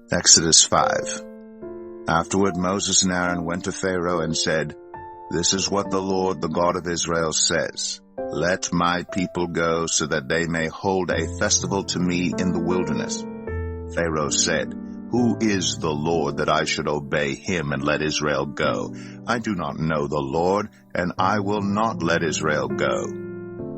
Exodus 5. Afterward Moses and Aaron went to Pharaoh and said, "This is what the Lord, the God of Israel, says. Let my people go so that they may hold a festival to me in the wilderness." Pharaoh said, "Who is the Lord that I should obey him and let Israel go? I do not know the Lord, and I will not let Israel go."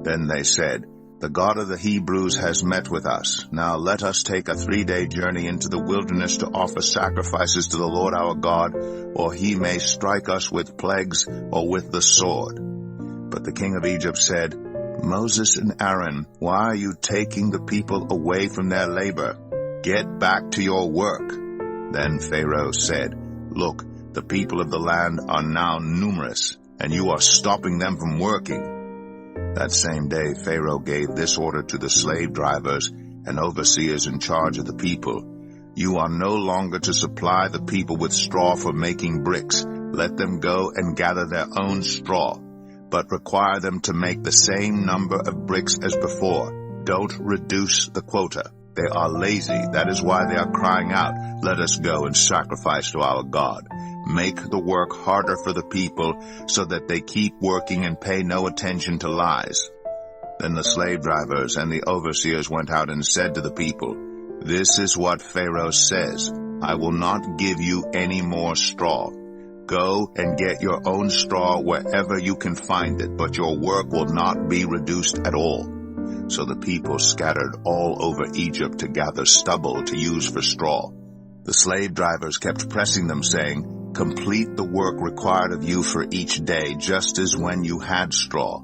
Then they said, "The God of the Hebrews has met with us. Now let us take a 3-day journey into the wilderness to offer sacrifices to the Lord our God, or he may strike us with plagues or with the sword." But the king of Egypt said, "Moses and Aaron, why are you taking the people away from their labor? Get back to your work." Then Pharaoh said, "Look, the people of the land are now numerous, and you are stopping them from working." That same day Pharaoh gave this order to the slave drivers and overseers in charge of the people: "You are no longer to supply the people with straw for making bricks. Let them go and gather their own straw, but require them to make the same number of bricks as before. Don't reduce the quota. They are lazy. That is why they are crying out, 'Let us go and sacrifice to our God.' Make the work harder for the people so that they keep working and pay no attention to lies." Then the slave drivers and the overseers went out and said to the people, "This is what Pharaoh says. I will not give you any more straw. Go and get your own straw wherever you can find it, but your work will not be reduced at all." So the people scattered all over Egypt to gather stubble to use for straw. The slave drivers kept pressing them, saying, "Complete the work required of you for each day, just as when you had straw."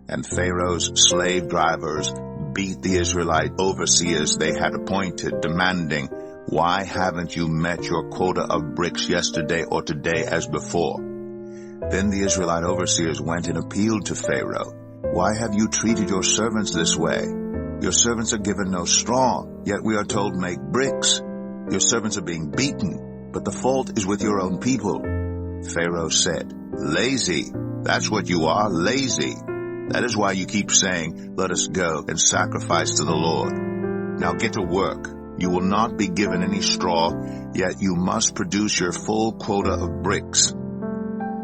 And Pharaoh's slave drivers beat the Israelite overseers they had appointed, demanding, "Why haven't you met your quota of bricks yesterday or today as before?" Then the Israelite overseers went and appealed to Pharaoh, "Why have you treated your servants this way? Your servants are given no straw, yet we are told, 'Make bricks.' Your servants are being beaten, but the fault is with your own people." Pharaoh said, "Lazy, that's what you are, lazy. That is why you keep saying, 'Let us go and sacrifice to the Lord.' Now get to work. You will not be given any straw, yet you must produce your full quota of bricks."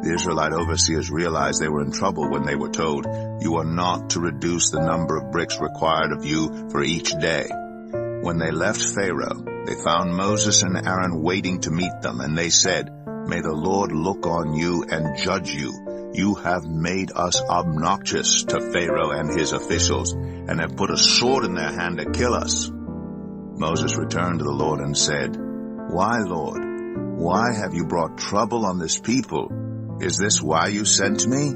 The Israelite overseers realized they were in trouble when they were told, "You are not to reduce the number of bricks required of you for each day." When they left Pharaoh, they found Moses and Aaron waiting to meet them, and they said, "May the Lord look on you and judge you. You have made us obnoxious to Pharaoh and his officials, and have put a sword in their hand to kill us." Moses returned to the Lord and said, "Why, Lord? Why have you brought trouble on this people? Is this why you sent me?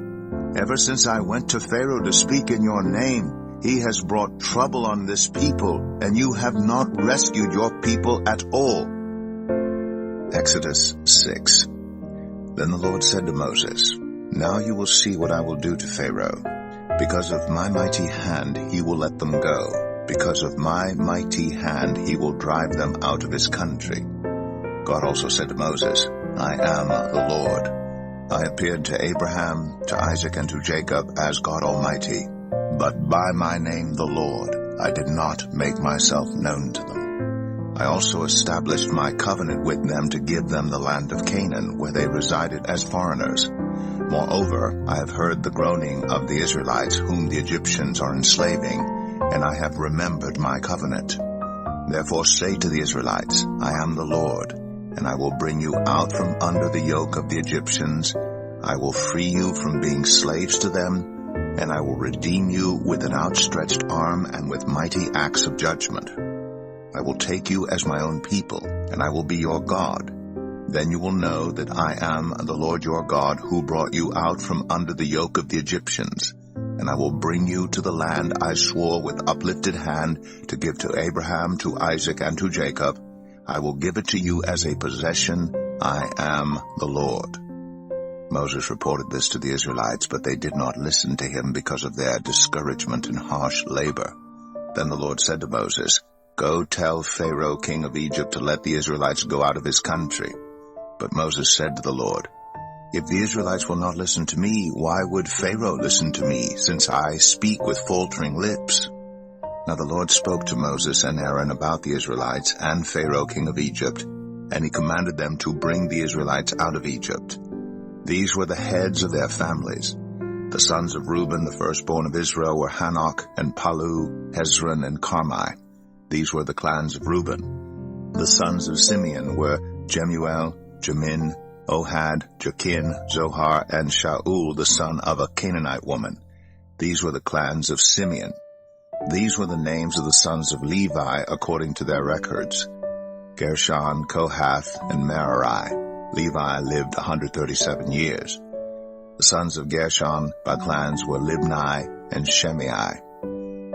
Ever since I went to Pharaoh to speak in your name, he has brought trouble on this people, and you have not rescued your people at all." Exodus 6. Then the Lord said to Moses, "Now you will see what I will do to Pharaoh. Because of my mighty hand he will let them go. Because of my mighty hand he will drive them out of his country." God also said to Moses, "I am the Lord. I appeared to Abraham, to Isaac, and to Jacob as God Almighty, but by my name the Lord I did not make myself known to them. I also established my covenant with them to give them the land of Canaan, where they resided as foreigners. Moreover, I have heard the groaning of the Israelites, whom the Egyptians are enslaving, and I have remembered my covenant. Therefore say to the Israelites, I am the Lord, and I will bring you out from under the yoke of the Egyptians. I will free you from being slaves to them, and I will redeem you with an outstretched arm and with mighty acts of judgment. I will take you as my own people, and I will be your God. Then you will know that I am the Lord your God, who brought you out from under the yoke of the Egyptians. And I will bring you to the land I swore with uplifted hand to give to Abraham, to Isaac, and to Jacob. I will give it to you as a possession. I am the Lord." Moses reported this to the Israelites, but they did not listen to him because of their discouragement and harsh labor. Then the Lord said to Moses, "Go tell Pharaoh, king of Egypt, to let the Israelites go out of his country." But Moses said to the Lord, "If the Israelites will not listen to me, why would Pharaoh listen to me, since I speak with faltering lips?" Now the Lord spoke to Moses and Aaron about the Israelites and Pharaoh king of Egypt, and he commanded them to bring the Israelites out of Egypt. These were the heads of their families. The sons of Reuben, the firstborn of Israel, were Hanok and Palu, Hezron and Carmi. These were the clans of Reuben. The sons of Simeon were Jemuel, Jamin, Ohad, Jachin, Zohar, and Shaul, the son of a Canaanite woman. These were the clans of Simeon. These were the names of the sons of Levi according to their records: Gershon, Kohath, and Merari. Levi lived 137 years. The sons of Gershon by clans were Libni and Shimei.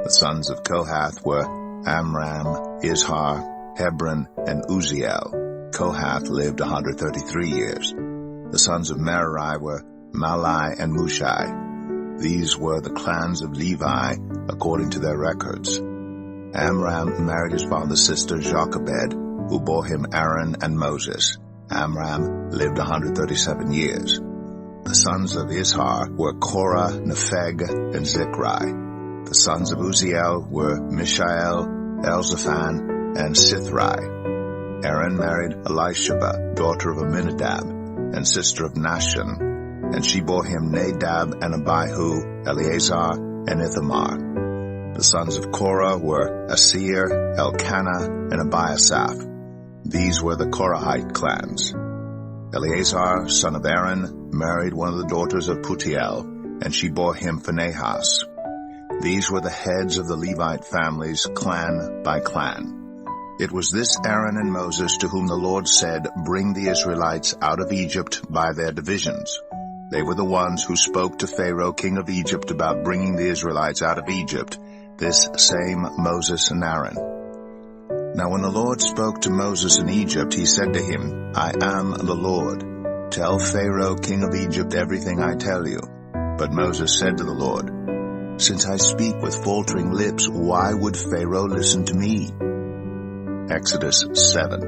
The sons of Kohath were Amram, Izhar, Hebron, and Uzziel. Kohath lived 133 years. The sons of Merari were Mahli and Mushi. These were the clans of Levi according to their records. Amram married his father's sister Jochebed, who bore him Aaron and Moses. Amram lived 137 years. The sons of Izhar were Korah, Nepheg, and Zichri. The sons of Uzziel were Mishael, Elzaphan, and Sithri. Aaron married Elisheba, daughter of Amminadab, and sister of Nahshon, and she bore him Nadab and Abihu, Eleazar, and Ithamar. The sons of Korah were Asir, Elkanah, and Abiasaph. These were the Korahite clans. Eleazar, son of Aaron, married one of the daughters of Putiel, and she bore him Phinehas. These were the heads of the Levite families, clan by clan. It was this Aaron and Moses to whom the Lord said, "Bring the Israelites out of Egypt by their divisions." They were the ones who spoke to Pharaoh, king of Egypt, about bringing the Israelites out of Egypt, this same Moses and Aaron. Now when the Lord spoke to Moses in Egypt, he said to him, "I am the Lord. Tell Pharaoh, king of Egypt, everything I tell you." But Moses said to the Lord, "Since I speak with faltering lips, why would Pharaoh listen to me?" Exodus 7.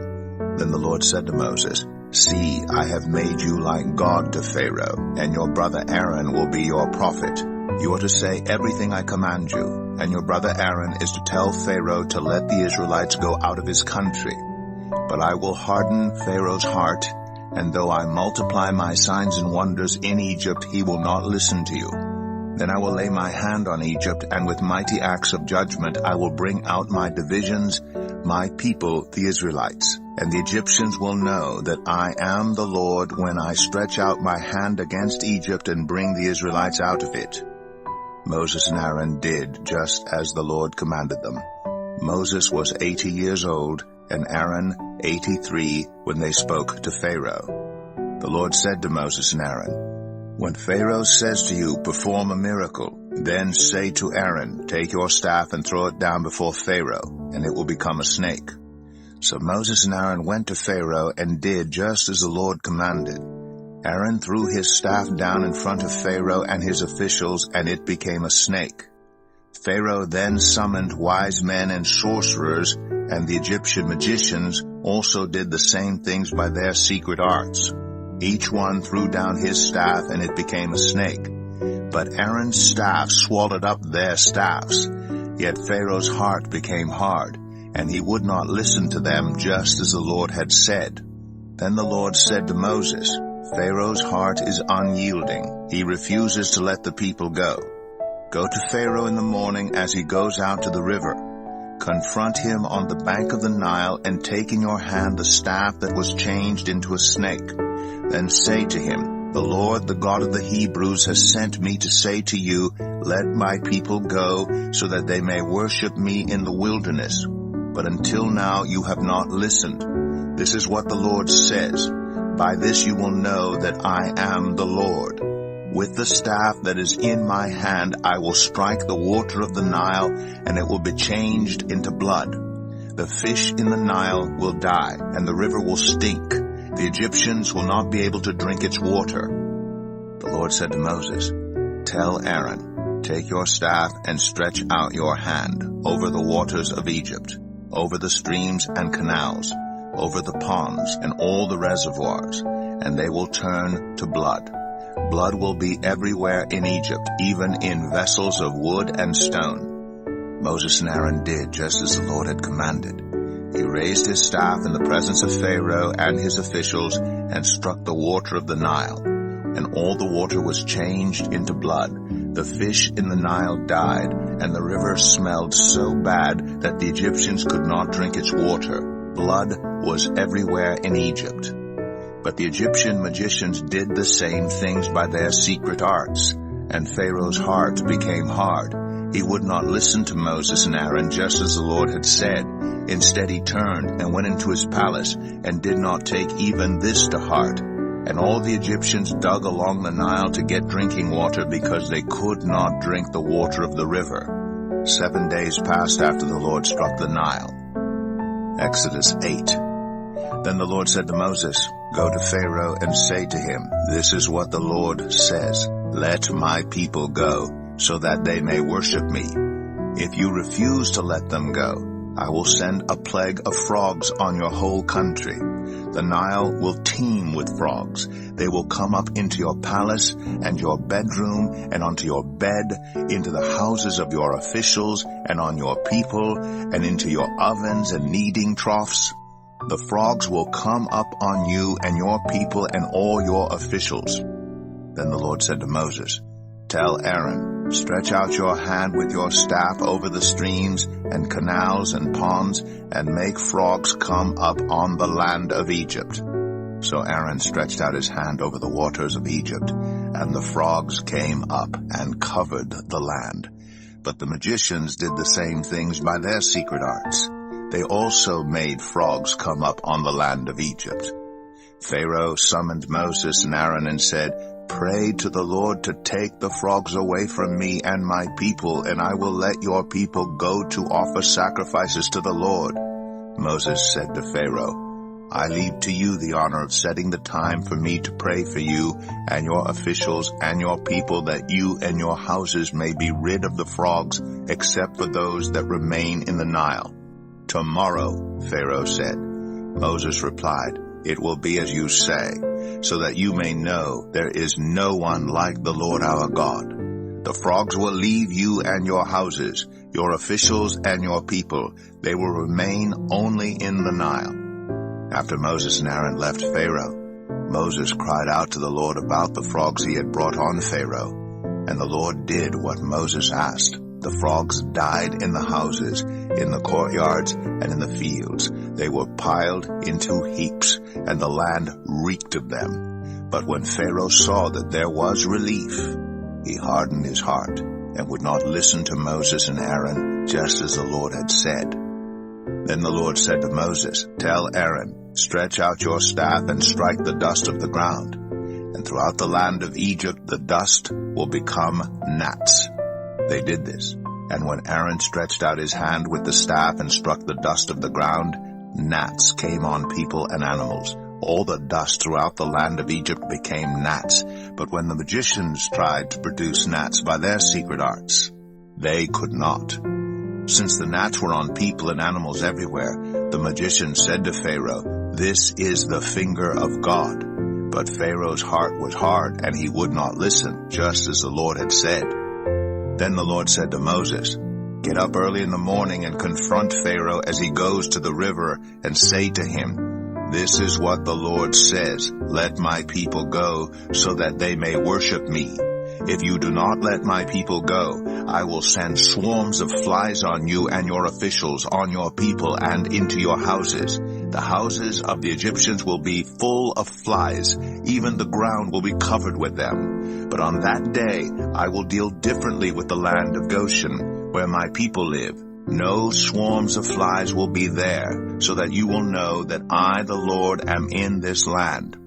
Then the Lord said to Moses, "See, I have made you like God to Pharaoh, and your brother Aaron will be your prophet. You are to say everything I command you, and your brother Aaron is to tell Pharaoh to let the Israelites go out of his country. But I will harden Pharaoh's heart, and though I multiply my signs and wonders in Egypt, he will not listen to you. Then I will lay my hand on Egypt, and with mighty acts of judgment I will bring out my divisions, my people, the Israelites. And the Egyptians will know that I am the Lord when I stretch out my hand against Egypt and bring the Israelites out of it." Moses and Aaron did just as the Lord commanded them. Moses was 80 years old, and Aaron 83 when they spoke to Pharaoh. The Lord said to Moses and Aaron, "When Pharaoh says to you, 'Perform a miracle,' then say to Aaron, 'Take your staff and throw it down before Pharaoh, and it will become a snake.'" So Moses and Aaron went to Pharaoh and did just as the Lord commanded. Aaron threw his staff down in front of Pharaoh and his officials, and it became a snake. Pharaoh then summoned wise men and sorcerers, and the Egyptian magicians also did the same things by their secret arts. Each one threw down his staff, and it became a snake. But Aaron's staff swallowed up their staffs. Yet Pharaoh's heart became hard, and he would not listen to them, just as the Lord had said. Then the Lord said to Moses, "Pharaoh's heart is unyielding. He refuses to let the people go. Go to Pharaoh in the morning as he goes out to the river. Confront him on the bank of the Nile, and take in your hand the staff that was changed into a snake. Then say to him, 'The Lord, the God of the Hebrews, has sent me to say to you, let my people go, so that they may worship me in the wilderness. But until now you have not listened. This is what the Lord says. By this you will know that I am the Lord. With the staff that is in my hand I will strike the water of the Nile, and it will be changed into blood. The fish in the Nile will die, and the river will stink. The Egyptians will not be able to drink its water." The Lord said to Moses, "Tell Aaron, take your staff and stretch out your hand over the waters of Egypt, over the streams and canals, over the ponds and all the reservoirs, and they will turn to blood. Blood will be everywhere in Egypt, even in vessels of wood and stone." Moses and Aaron did just as the Lord had commanded. He raised his staff in the presence of Pharaoh and his officials and struck the water of the Nile, and all the water was changed into blood. The fish in the Nile died, and the river smelled so bad that the Egyptians could not drink its water. Blood was everywhere in Egypt. But the Egyptian magicians did the same things by their secret arts, and Pharaoh's heart became hard. He would not listen to Moses and Aaron just as the Lord had said. Instead he turned and went into his palace and did not take even this to heart. And all the Egyptians dug along the Nile to get drinking water because they could not drink the water of the river. 7 days passed after the Lord struck the Nile. Exodus 8. Then the Lord said to Moses, "Go to Pharaoh and say to him, 'This is what the Lord says. Let my people go, so that they may worship me. If you refuse to let them go, I will send a plague of frogs on your whole country. The Nile will teem with frogs. They will come up into your palace and your bedroom and onto your bed, into the houses of your officials and on your people, and into your ovens and kneading troughs. The frogs will come up on you and your people and all your officials." Then the Lord said to Moses, "Tell Aaron, stretch out your hand with your staff over the streams and canals and ponds, and make frogs come up on the land of Egypt." So Aaron stretched out his hand over the waters of Egypt, and the frogs came up and covered the land. But the magicians did the same things by their secret arts. They also made frogs come up on the land of Egypt. Pharaoh summoned Moses and Aaron and said, "Pray to the Lord to take the frogs away from me and my people, and I will let your people go to offer sacrifices to the Lord." Moses said to Pharaoh, "I leave to you the honor of setting the time for me to pray for you and your officials and your people, that you and your houses may be rid of the frogs, except for those that remain in the Nile." "Tomorrow," Pharaoh said. Moses replied, "It will be as you say, so that you may know there is no one like the Lord our God. The frogs will leave you and your houses, your officials and your people. They will remain only in the Nile." After Moses and Aaron left Pharaoh, Moses cried out to the Lord about the frogs he had brought on Pharaoh, and the Lord did what Moses asked. The frogs died in the houses, in the courtyards, and in the fields. They were piled into heaps, and the land reeked of them. But when Pharaoh saw that there was relief, he hardened his heart and would not listen to Moses and Aaron, just as the Lord had said. Then the Lord said to Moses, "Tell Aaron, stretch out your staff and strike the dust of the ground, and throughout the land of Egypt the dust will become gnats." They did this, and when Aaron stretched out his hand with the staff and struck the dust of the ground, gnats came on people and animals. All the dust throughout the land of Egypt became gnats. But when the magicians tried to produce gnats by their secret arts, they could not. Since the gnats were on people and animals everywhere, the magician said to Pharaoh, "This is the finger of God." But Pharaoh's heart was hard, and he would not listen, just as the Lord had said. Then the Lord said to Moses, "Get up early in the morning and confront Pharaoh as he goes to the river, and say to him, 'This is what the Lord says, let my people go, so that they may worship me. If you do not let my people go, I will send swarms of flies on you and your officials, on your people, and into your houses. The houses of the Egyptians will be full of flies, even the ground will be covered with them. But on that day I will deal differently with the land of Goshen, where my people live. No swarms of flies will be there, so that you will know that I, the Lord, am in this land.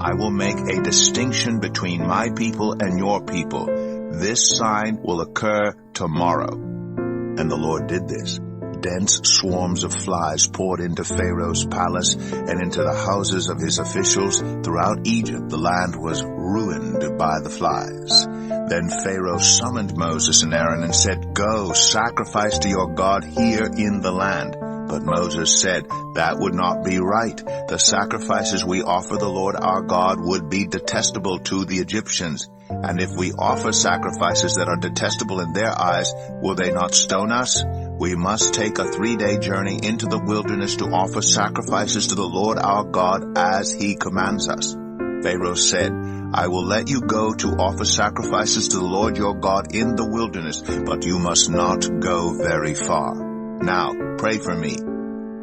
I will make a distinction between my people and your people. This sign will occur tomorrow." And the Lord did this. Dense swarms of flies poured into Pharaoh's palace and into the houses of his officials. Throughout Egypt, the land was ruined by the flies. Then Pharaoh summoned Moses and Aaron and said, "Go, sacrifice to your God here in the land." But Moses said, "That would not be right. The sacrifices we offer the Lord our God would be detestable to the Egyptians. And if we offer sacrifices that are detestable in their eyes, will they not stone us? "We must take a 3-day journey into the wilderness to offer sacrifices to the Lord our God as he commands us." Pharaoh said, "I will let you go to offer sacrifices to the Lord your God in the wilderness, but you must not go very far. Now, pray for me."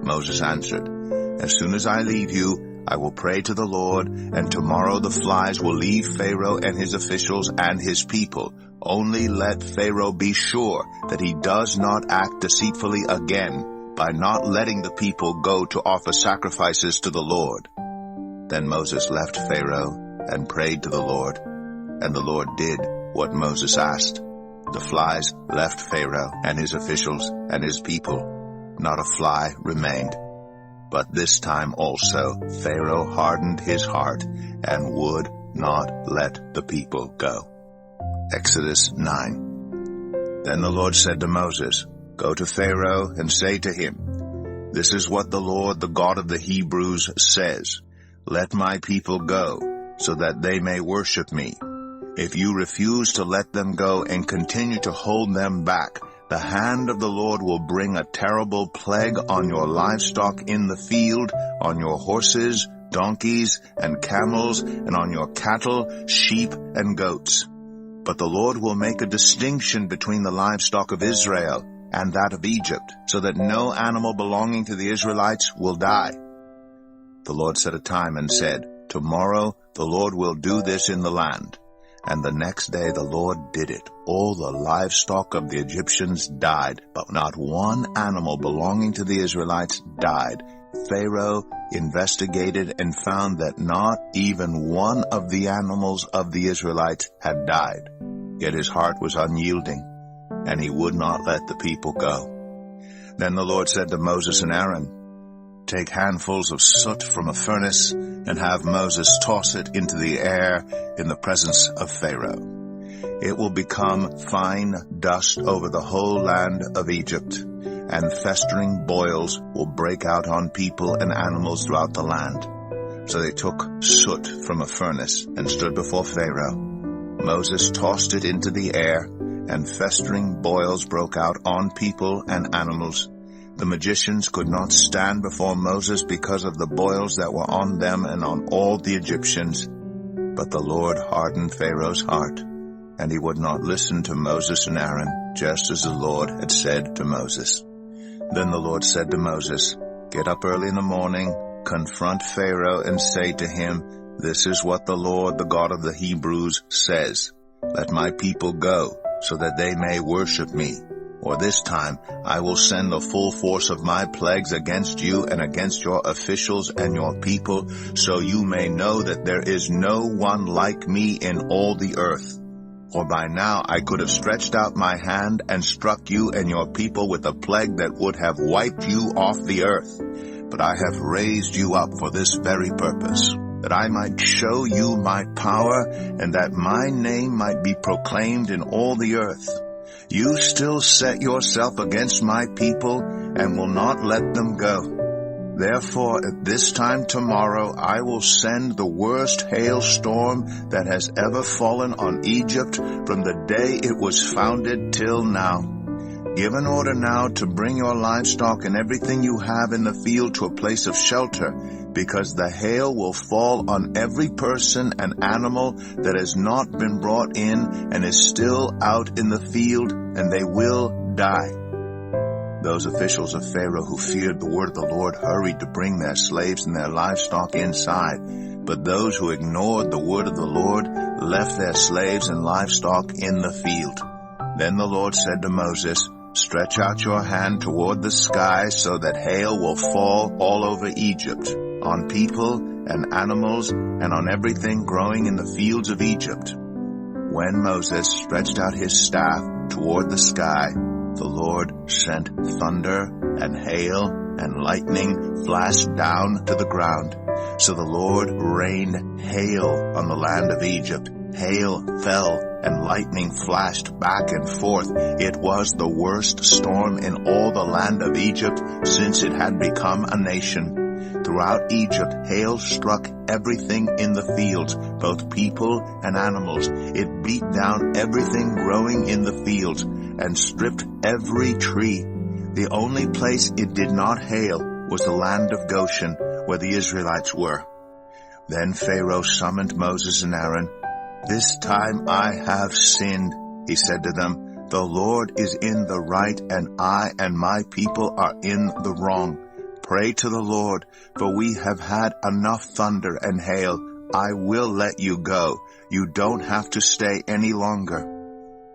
Moses answered, "As soon as I leave you, I will pray to the Lord, and tomorrow the flies will leave Pharaoh and his officials and his people. Only let Pharaoh be sure that he does not act deceitfully again by not letting the people go to offer sacrifices to the Lord." Then Moses left Pharaoh and prayed to the Lord, and the Lord did what Moses asked. The flies left Pharaoh and his officials and his people. Not a fly remained. But this time also Pharaoh hardened his heart and would not let the people go. Exodus 9. Then the Lord said to Moses, "Go to Pharaoh and say to him, 'This is what the Lord, the God of the Hebrews, says. Let my people go, so that they may worship me. If you refuse to let them go and continue to hold them back, the hand of the Lord will bring a terrible plague on your livestock in the field, on your horses, donkeys, and camels, and on your cattle, sheep, and goats. But the Lord will make a distinction between the livestock of Israel and that of Egypt, so that no animal belonging to the Israelites will die.' The Lord set a time and said, 'Tomorrow the Lord will do this in the land.' And the next day the Lord did it. All the livestock of the Egyptians died, but not one animal belonging to the Israelites died. Pharaoh investigated and found that not even one of the animals of the Israelites had died. Yet his heart was unyielding, and he would not let the people go. Then the Lord said to Moses and Aaron, 'Take handfuls of soot from a furnace and have Moses toss it into the air in the presence of Pharaoh. It will become fine dust over the whole land of Egypt, and festering boils will break out on people and animals throughout the land.' So they took soot from a furnace and stood before Pharaoh. Moses tossed it into the air, and festering boils broke out on people and animals. The magicians could not stand before Moses because of the boils that were on them and on all the Egyptians. But the Lord hardened Pharaoh's heart, and he would not listen to Moses and Aaron, just as the Lord had said to Moses. Then the Lord said to Moses, 'Get up early in the morning, confront Pharaoh, and say to him, "This is what the Lord, the God of the Hebrews, says. Let my people go, so that they may worship me. Or this time I will send the full force of my plagues against you and against your officials and your people, so you may know that there is no one like me in all the earth. For by now I could have stretched out my hand and struck you and your people with a plague that would have wiped you off the earth. But I have raised you up for this very purpose, that I might show you my power, and that my name might be proclaimed in all the earth. You still set yourself against my people and will not let them go. Therefore, at this time tomorrow, I will send the worst hailstorm that has ever fallen on Egypt from the day it was founded till now. Give an order now to bring your livestock and everything you have in the field to a place of shelter, because the hail will fall on every person and animal that has not been brought in and is still out in the field, and they will die.' Those officials of Pharaoh who feared the word of the Lord hurried to bring their slaves and their livestock inside. But those who ignored the word of the Lord left their slaves and livestock in the field. Then the Lord said to Moses, 'Stretch out your hand toward the sky so that hail will fall all over Egypt, on people and animals and on everything growing in the fields of Egypt.' When Moses stretched out his staff toward the sky, the Lord sent thunder and hail and lightning flashed down to the ground. So the Lord rained hail on the land of Egypt. Hail fell and lightning flashed back and forth. It was the worst storm in all the land of Egypt since it had become a nation. Throughout Egypt, hail struck everything in the fields, both people and animals. It beat down everything growing in the fields and stripped every tree. The only place it did not hail was the land of Goshen, where the Israelites were. Then Pharaoh summoned Moses and Aaron. "This time I have sinned," he said to them. "The Lord is in the right, and I and my people are in the wrong. Pray to the Lord, for we have had enough thunder and hail. I will let you go. You don't have to stay any longer."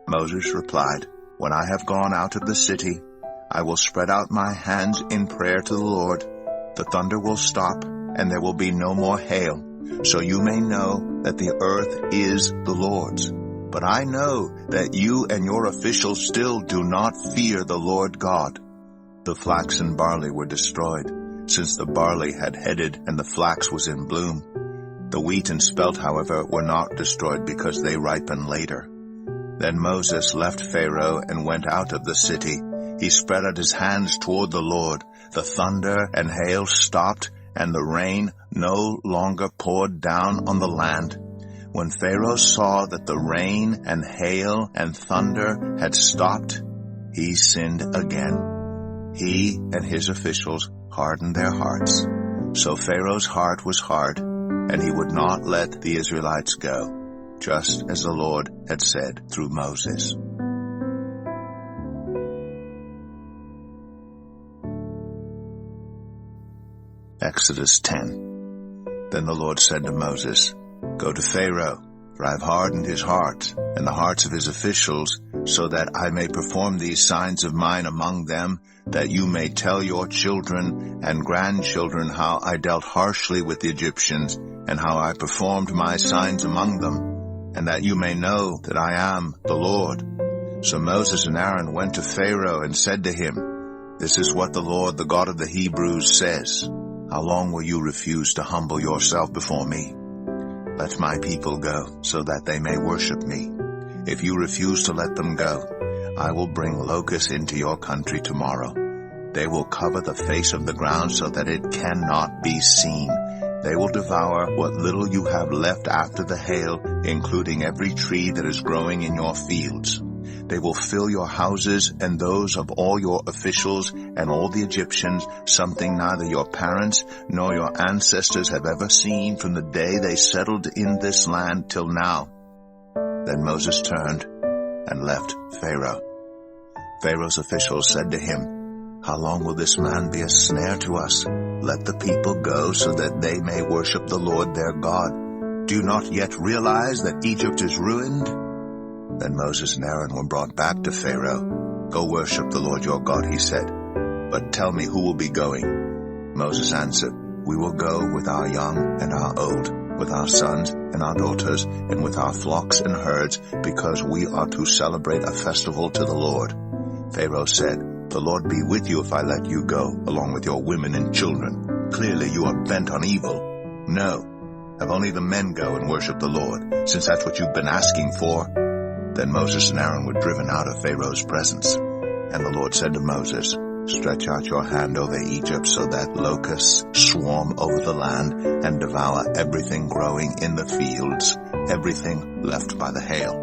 Moses replied, "When I have gone out of the city, I will spread out my hands in prayer to the Lord. The thunder will stop, and there will be no more hail, so you may know that the earth is the Lord's. But I know that you and your officials still do not fear the Lord God." The flax and barley were destroyed, since the barley had headed and the flax was in bloom. The wheat and spelt, however, were not destroyed because they ripen later. Then Moses left Pharaoh and went out of the city. He spread out his hands toward the Lord. The thunder and hail stopped, and the rain no longer poured down on the land. When Pharaoh saw that the rain and hail and thunder had stopped, he sinned again. He and his officials hardened their hearts. So Pharaoh's heart was hard, and he would not let the Israelites go, just as the Lord had said through Moses. Exodus 10. Then the Lord said to Moses, "Go to Pharaoh, for I have hardened his heart and the hearts of his officials, so that I may perform these signs of mine among them, that you may tell your children and grandchildren how I dealt harshly with the Egyptians, and how I performed my signs among them, and that you may know that I am the Lord." So Moses and Aaron went to Pharaoh and said to him, "This is what the Lord, the God of the Hebrews, says. How long will you refuse to humble yourself before me? Let my people go, so that they may worship me. If you refuse to let them go, I will bring locusts into your country tomorrow. They will cover the face of the ground so that it cannot be seen. They will devour what little you have left after the hail, including every tree that is growing in your fields. They will fill your houses and those of all your officials and all the Egyptians, something neither your parents nor your ancestors have ever seen from the day they settled in this land till now." Then Moses turned and left Pharaoh. Pharaoh's officials said to him, "How long will this man be a snare to us? Let the people go so that they may worship the Lord their God. Do you not yet realize that Egypt is ruined?" Then Moses and Aaron were brought back to Pharaoh. "Go worship the Lord your God," he said. "But tell me who will be going." Moses answered, "We will go with our young and our old, with our sons and our daughters, and with our flocks and herds, because we are to celebrate a festival to the Lord." Pharaoh said, "The Lord be with you if I let you go, along with your women and children. Clearly you are bent on evil. No, have only the men go and worship the Lord, since that's what you've been asking for." Then Moses and Aaron were driven out of Pharaoh's presence. And the Lord said to Moses, "Stretch out your hand over Egypt so that locusts swarm over the land and devour everything growing in the fields, everything left by the hail."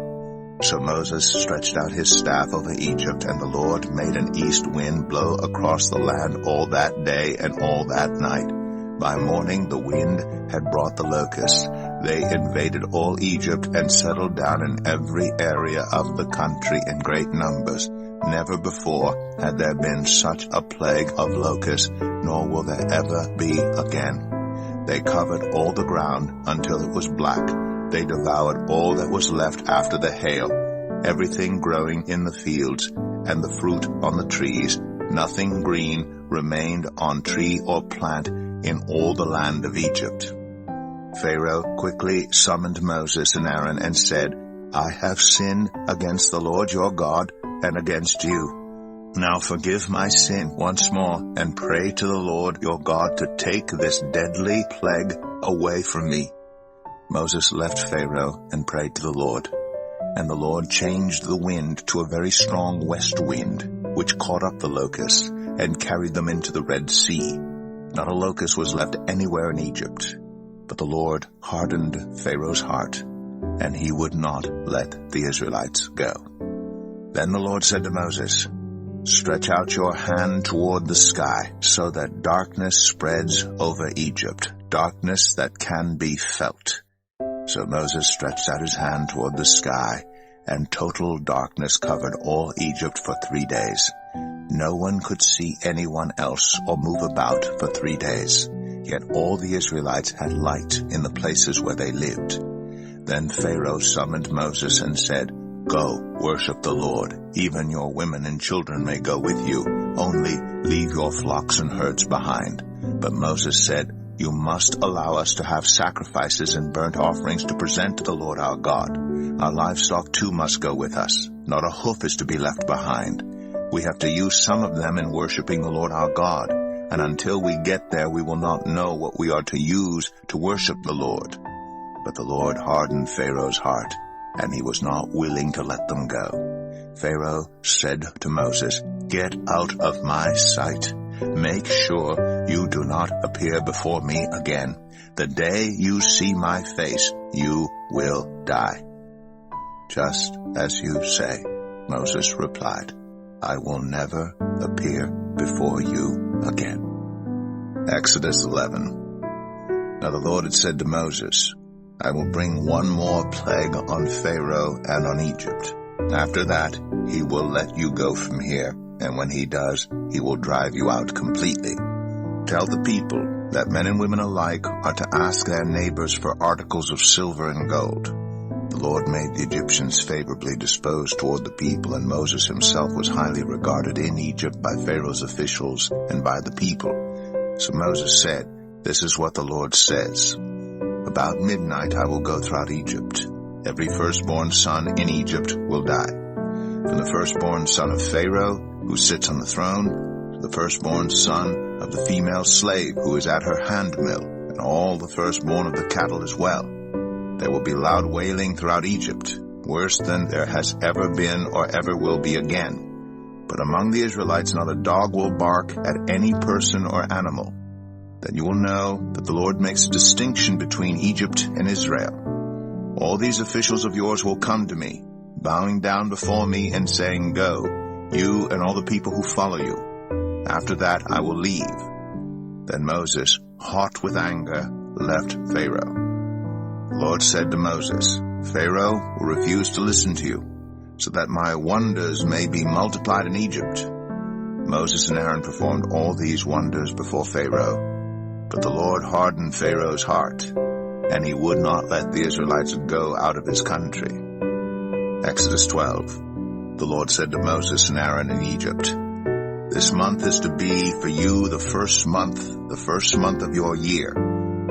So Moses stretched out his staff over Egypt, and the Lord made an east wind blow across the land all that day and all that night. By morning the wind had brought the locusts. They invaded all Egypt and settled down in every area of the country in great numbers. Never before had there been such a plague of locusts, nor will there ever be again. They covered all the ground until it was black. They devoured all that was left after the hail, everything growing in the fields and the fruit on the trees. Nothing green remained on tree or plant in all the land of Egypt. Pharaoh quickly summoned Moses and Aaron and said, "I have sinned against the Lord your God and against you. Now forgive my sin once more and pray to the Lord your God to take this deadly plague away from me." Moses left Pharaoh and prayed to the Lord. And the Lord changed the wind to a very strong west wind, which caught up the locusts and carried them into the Red Sea. Not a locust was left anywhere in Egypt. But the Lord hardened Pharaoh's heart, and he would not let the Israelites go. Then the Lord said to Moses, stretch out your hand toward the sky, so that darkness spreads over Egypt, darkness that can be felt. So Moses stretched out his hand toward the sky, and total darkness covered all Egypt for 3 days. No one could see anyone else or move about for 3 days. Yet all the Israelites had light in the places where they lived. Then Pharaoh summoned Moses and said, "Go, worship the Lord. Even your women and children may go with you. Only leave your flocks and herds behind." But Moses said, "You must allow us to have sacrifices and burnt offerings to present to the Lord our God. Our livestock too must go with us. Not a hoof is to be left behind. We have to use some of them in worshiping the Lord our God. And until we get there, we will not know what we are to use to worship the Lord." But the Lord hardened Pharaoh's heart, and he was not willing to let them go. Pharaoh said to Moses, "Get out of my sight. Make sure you do not appear before me again. The day you see my face, you will die." "Just as you say," Moses replied. "I will never appear before you again." Exodus 11. Now the Lord had said to Moses, "I will bring one more plague on Pharaoh and on Egypt. After that, he will let you go from here, and when he does, he will drive you out completely. Tell the people that men and women alike are to ask their neighbors for articles of silver and gold." The Lord made the Egyptians favorably disposed toward the people, and Moses himself was highly regarded in Egypt by Pharaoh's officials and by the people. So Moses said, "This is what the Lord says. About midnight I will go throughout Egypt. Every firstborn son in Egypt will die. From the firstborn son of Pharaoh, who sits on the throne, to the firstborn son of the female slave who is at her handmill, and all the firstborn of the cattle as well. There will be loud wailing throughout Egypt, worse than there has ever been or ever will be again. But among the Israelites not a dog will bark at any person or animal. Then you will know that the Lord makes a distinction between Egypt and Israel. All these officials of yours will come to me, bowing down before me and saying, 'Go, you and all the people who follow you.' After that I will leave." Then Moses, hot with anger, left Pharaoh. The Lord said to Moses, "Pharaoh will refuse to listen to you, so that my wonders may be multiplied in Egypt." Moses and Aaron performed all these wonders before Pharaoh. But the Lord hardened Pharaoh's heart, and he would not let the Israelites go out of his country. Exodus 12. The Lord said to Moses and Aaron in Egypt, "This month is to be for you the first month of your year.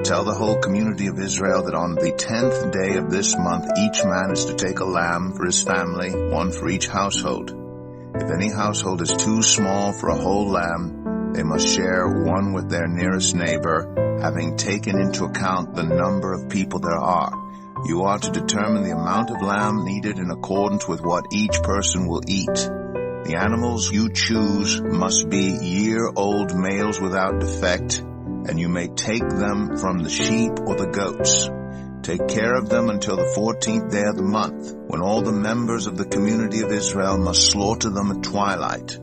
Tell the whole community of Israel that on the 10th day of this month each man is to take a lamb for his family, one for each household. If any household is too small for a whole lamb, they must share one with their nearest neighbor, having taken into account the number of people there are. You are to determine the amount of lamb needed in accordance with what each person will eat. The animals you choose must be year-old males without defect, and you may take them from the sheep or the goats. Take care of them until the 14th day of the month, when all the members of the community of Israel must slaughter them at twilight.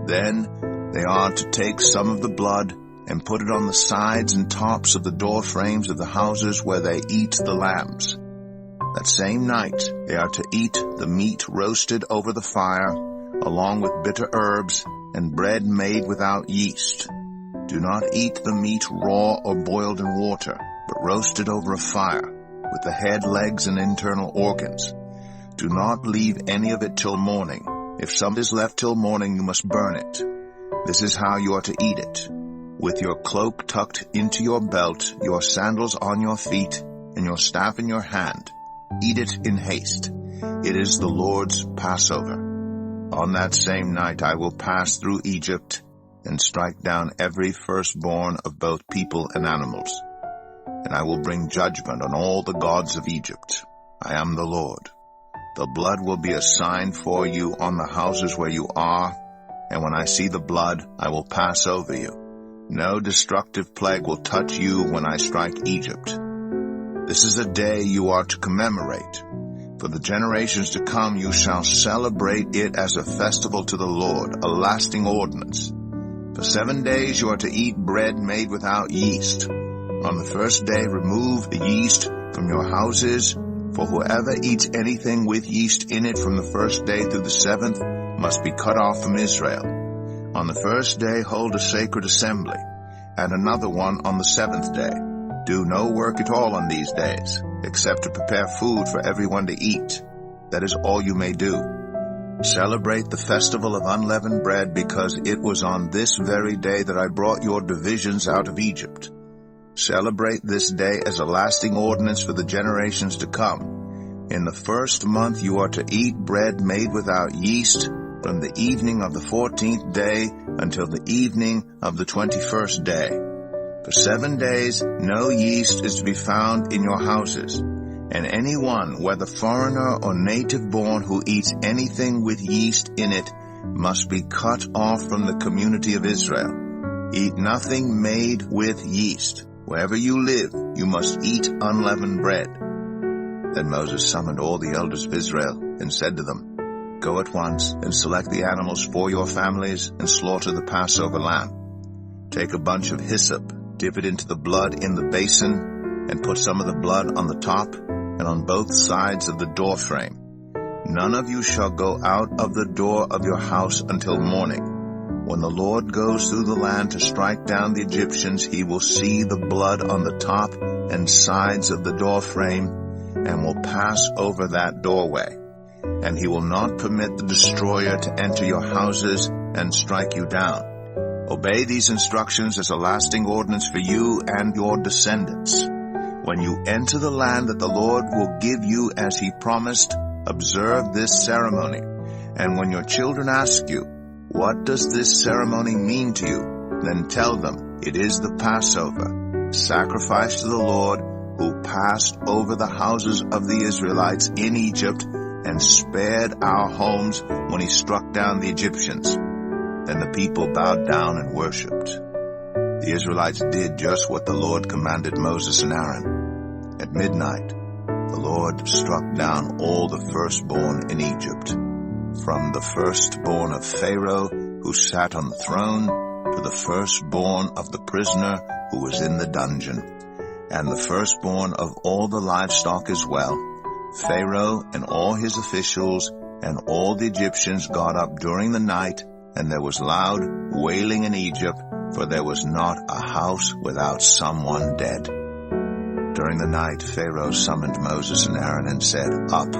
Then they are to take some of the blood and put it on the sides and tops of the door frames of the houses where they eat the lambs. That same night they are to eat the meat roasted over the fire, along with bitter herbs and bread made without yeast. Do not eat the meat raw or boiled in water, but roasted over a fire, with the head, legs, and internal organs. Do not leave any of it till morning. If some is left till morning, you must burn it. This is how you are to eat it: with your cloak tucked into your belt, your sandals on your feet, and your staff in your hand. Eat it in haste. It is the Lord's Passover. On that same night I will pass through Egypt and strike down every firstborn of both people and animals. And I will bring judgment on all the gods of Egypt. I am the Lord. The blood will be a sign for you on the houses where you are, and when I see the blood, I will pass over you. No destructive plague will touch you when I strike Egypt. This is a day you are to commemorate. For the generations to come you shall celebrate it as a festival to the Lord, a lasting ordinance. For 7 days you are to eat bread made without yeast. On the first day remove the yeast from your houses, for whoever eats anything with yeast in it from the first day through the 7th must be cut off from Israel. On the first day hold a sacred assembly, and another one on the 7th day. Do no work at all on these days, except to prepare food for everyone to eat. That is all you may do. Celebrate the festival of unleavened bread, because it was on this very day that I brought your divisions out of Egypt. Celebrate this day as a lasting ordinance for the generations to come. In the first month you are to eat bread made without yeast from the evening of the 14th day until the evening of the 21st day. For 7 days no yeast is to be found in your houses, and anyone, whether foreigner or native born, who eats anything with yeast in it must be cut off from the community of Israel. Eat nothing made with yeast. Wherever you live, you must eat unleavened bread. Then Moses summoned all the elders of Israel and said to them, Go at once and select the animals for your families and slaughter the Passover lamb. Take a bunch of hyssop, dip it into the blood in the basin, and put some of the blood on the top and on both sides of the door frame. None of you shall go out of the door of your house until morning. When the Lord goes through the land to strike down the Egyptians, he will see the blood on the top and sides of the door frame and will pass over that doorway. And he will not permit the destroyer to enter your houses and strike you down. Obey these instructions as a lasting ordinance for you and your descendants. When you enter the land that the Lord will give you as he promised, observe this ceremony. And when your children ask you, What does this ceremony mean to you? Then tell them, it is the Passover, sacrifice to the Lord, who passed over the houses of the Israelites in Egypt and spared our homes when he struck down the Egyptians. Then the people bowed down and worshipped. The Israelites did just what the Lord commanded Moses and Aaron. At midnight, the Lord struck down all the firstborn in Egypt, from the firstborn of Pharaoh, who sat on the throne, to the firstborn of the prisoner who was in the dungeon, and the firstborn of all the livestock as well. Pharaoh and all his officials and all the Egyptians got up during the night, and there was loud wailing in Egypt, for there was not a house without someone dead. During the night Pharaoh summoned Moses and Aaron and said, Up,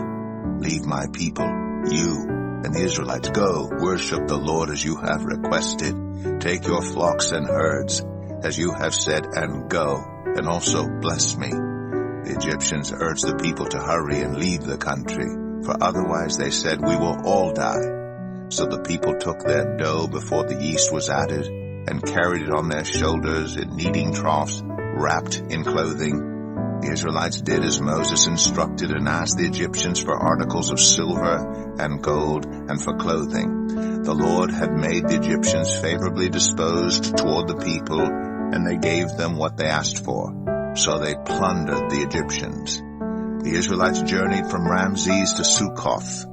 leave my people, you and the Israelites, go, worship the Lord as you have requested. Take your flocks and herds, as you have said, and go, and also bless me. The Egyptians urged the people to hurry and leave the country, for otherwise, they said, we will all die. So the people took their dough before the yeast was added, and carried it on their shoulders in kneading troughs, wrapped in clothing. The Israelites did as Moses instructed, and asked the Egyptians for articles of silver and gold and for clothing. The Lord had made the Egyptians favorably disposed toward the people, and they gave them what they asked for. So they plundered the Egyptians. The Israelites journeyed from Ramses to Succoth.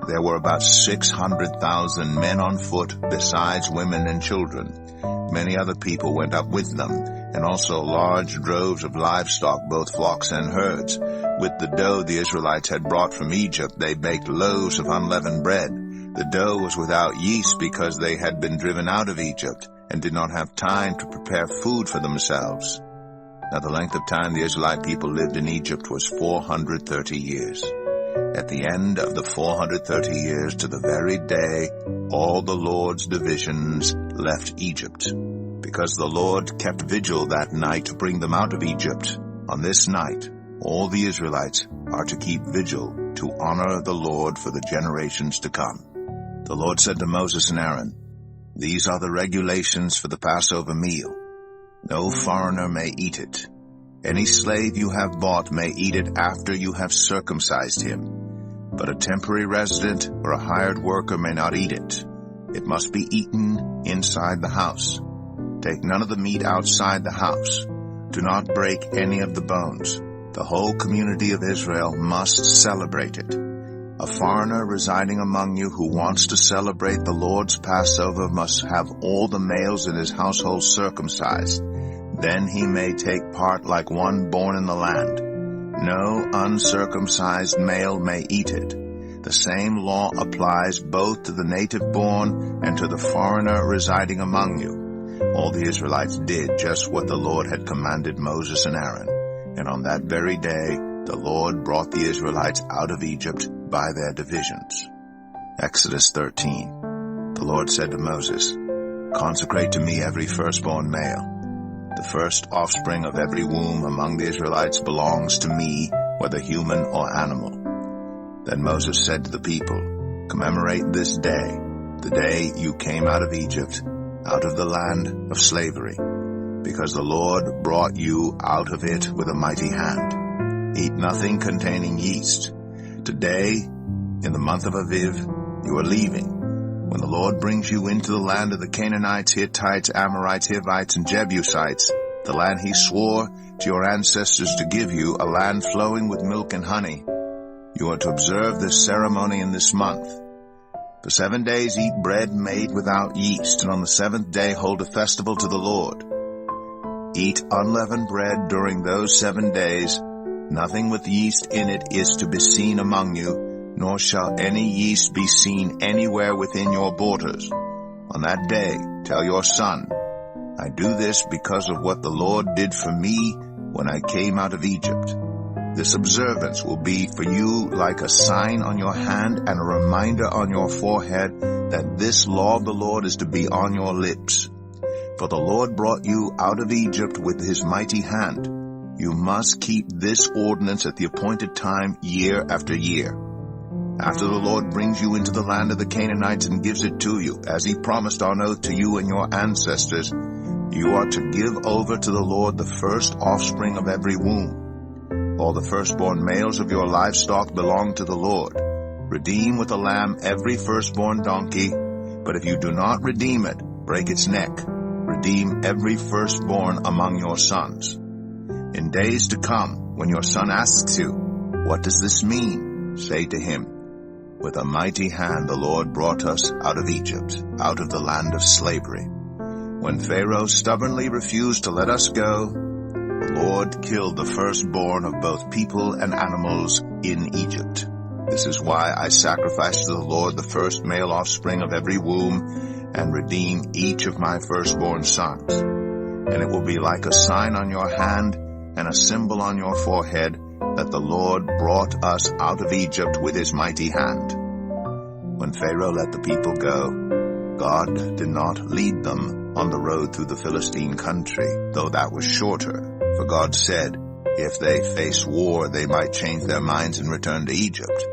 There were about 600,000 men on foot, besides women and children. Many other people went up with them, and also large droves of livestock, both flocks and herds. With the dough the Israelites had brought from Egypt, they baked loaves of unleavened bread. The dough was without yeast because they had been driven out of Egypt and did not have time to prepare food for themselves. Now the length of time the Israelite people lived in Egypt was 430 years. At the end of the 430 years, to the very day, all the Lord's divisions left Egypt. Because the Lord kept vigil that night to bring them out of Egypt, on this night, all the Israelites are to keep vigil to honor the Lord for the generations to come. The Lord said to Moses and Aaron, These are the regulations for the Passover meal. No foreigner may eat it. Any slave you have bought may eat it after you have circumcised him. But a temporary resident or a hired worker may not eat it. It must be eaten inside the house. Take none of the meat outside the house. Do not break any of the bones. The whole community of Israel must celebrate it. A foreigner residing among you who wants to celebrate the Lord's Passover must have all the males in his household circumcised. Then he may take part like one born in the land. No uncircumcised male may eat it. The same law applies both to the native born and to the foreigner residing among you. All the Israelites did just what the Lord had commanded Moses and Aaron. And on that very day, the Lord brought the Israelites out of Egypt by their divisions. Exodus 13. The Lord said to Moses, "Consecrate to me every firstborn male. The first offspring of every womb among the Israelites belongs to me, whether human or animal." Then Moses said to the people, "Commemorate this day, the day you came out of Egypt, out of the land of slavery, because the Lord brought you out of it with a mighty hand. Eat nothing containing yeast. Today, in the month of Aviv, you are leaving. When the Lord brings you into the land of the Canaanites, Hittites, Amorites, Hivites, and Jebusites, the land he swore to your ancestors to give you, a land flowing with milk and honey, you are to observe this ceremony in this month. For 7 days eat bread made without yeast, and on the 7th day hold a festival to the Lord. Eat unleavened bread during those 7 days. Nothing with yeast in it is to be seen among you, nor shall any yeast be seen anywhere within your borders. On that day, tell your son, I do this because of what the Lord did for me when I came out of Egypt. This observance will be for you like a sign on your hand and a reminder on your forehead that this law of the Lord is to be on your lips. For the Lord brought you out of Egypt with his mighty hand. You must keep this ordinance at the appointed time year after year. After the Lord brings you into the land of the Canaanites and gives it to you, as he promised on oath to you and your ancestors, you are to give over to the Lord the first offspring of every womb. All the firstborn males of your livestock belong to the Lord. Redeem with a lamb every firstborn donkey, but if you do not redeem it, break its neck. Redeem every firstborn among your sons. In days to come, when your son asks you, what does this mean? Say to him, with a mighty hand the Lord brought us out of Egypt, out of the land of slavery. When Pharaoh stubbornly refused to let us go, the Lord killed the firstborn of both people and animals in Egypt. This is why I sacrifice to the Lord the first male offspring of every womb and redeem each of my firstborn sons. And it will be like a sign on your hand and a symbol on your forehead that the Lord brought us out of Egypt with his mighty hand." When Pharaoh let the people go, God did not lead them on the road through the Philistine country, though that was shorter. For God said, if they face war, they might change their minds and return to Egypt.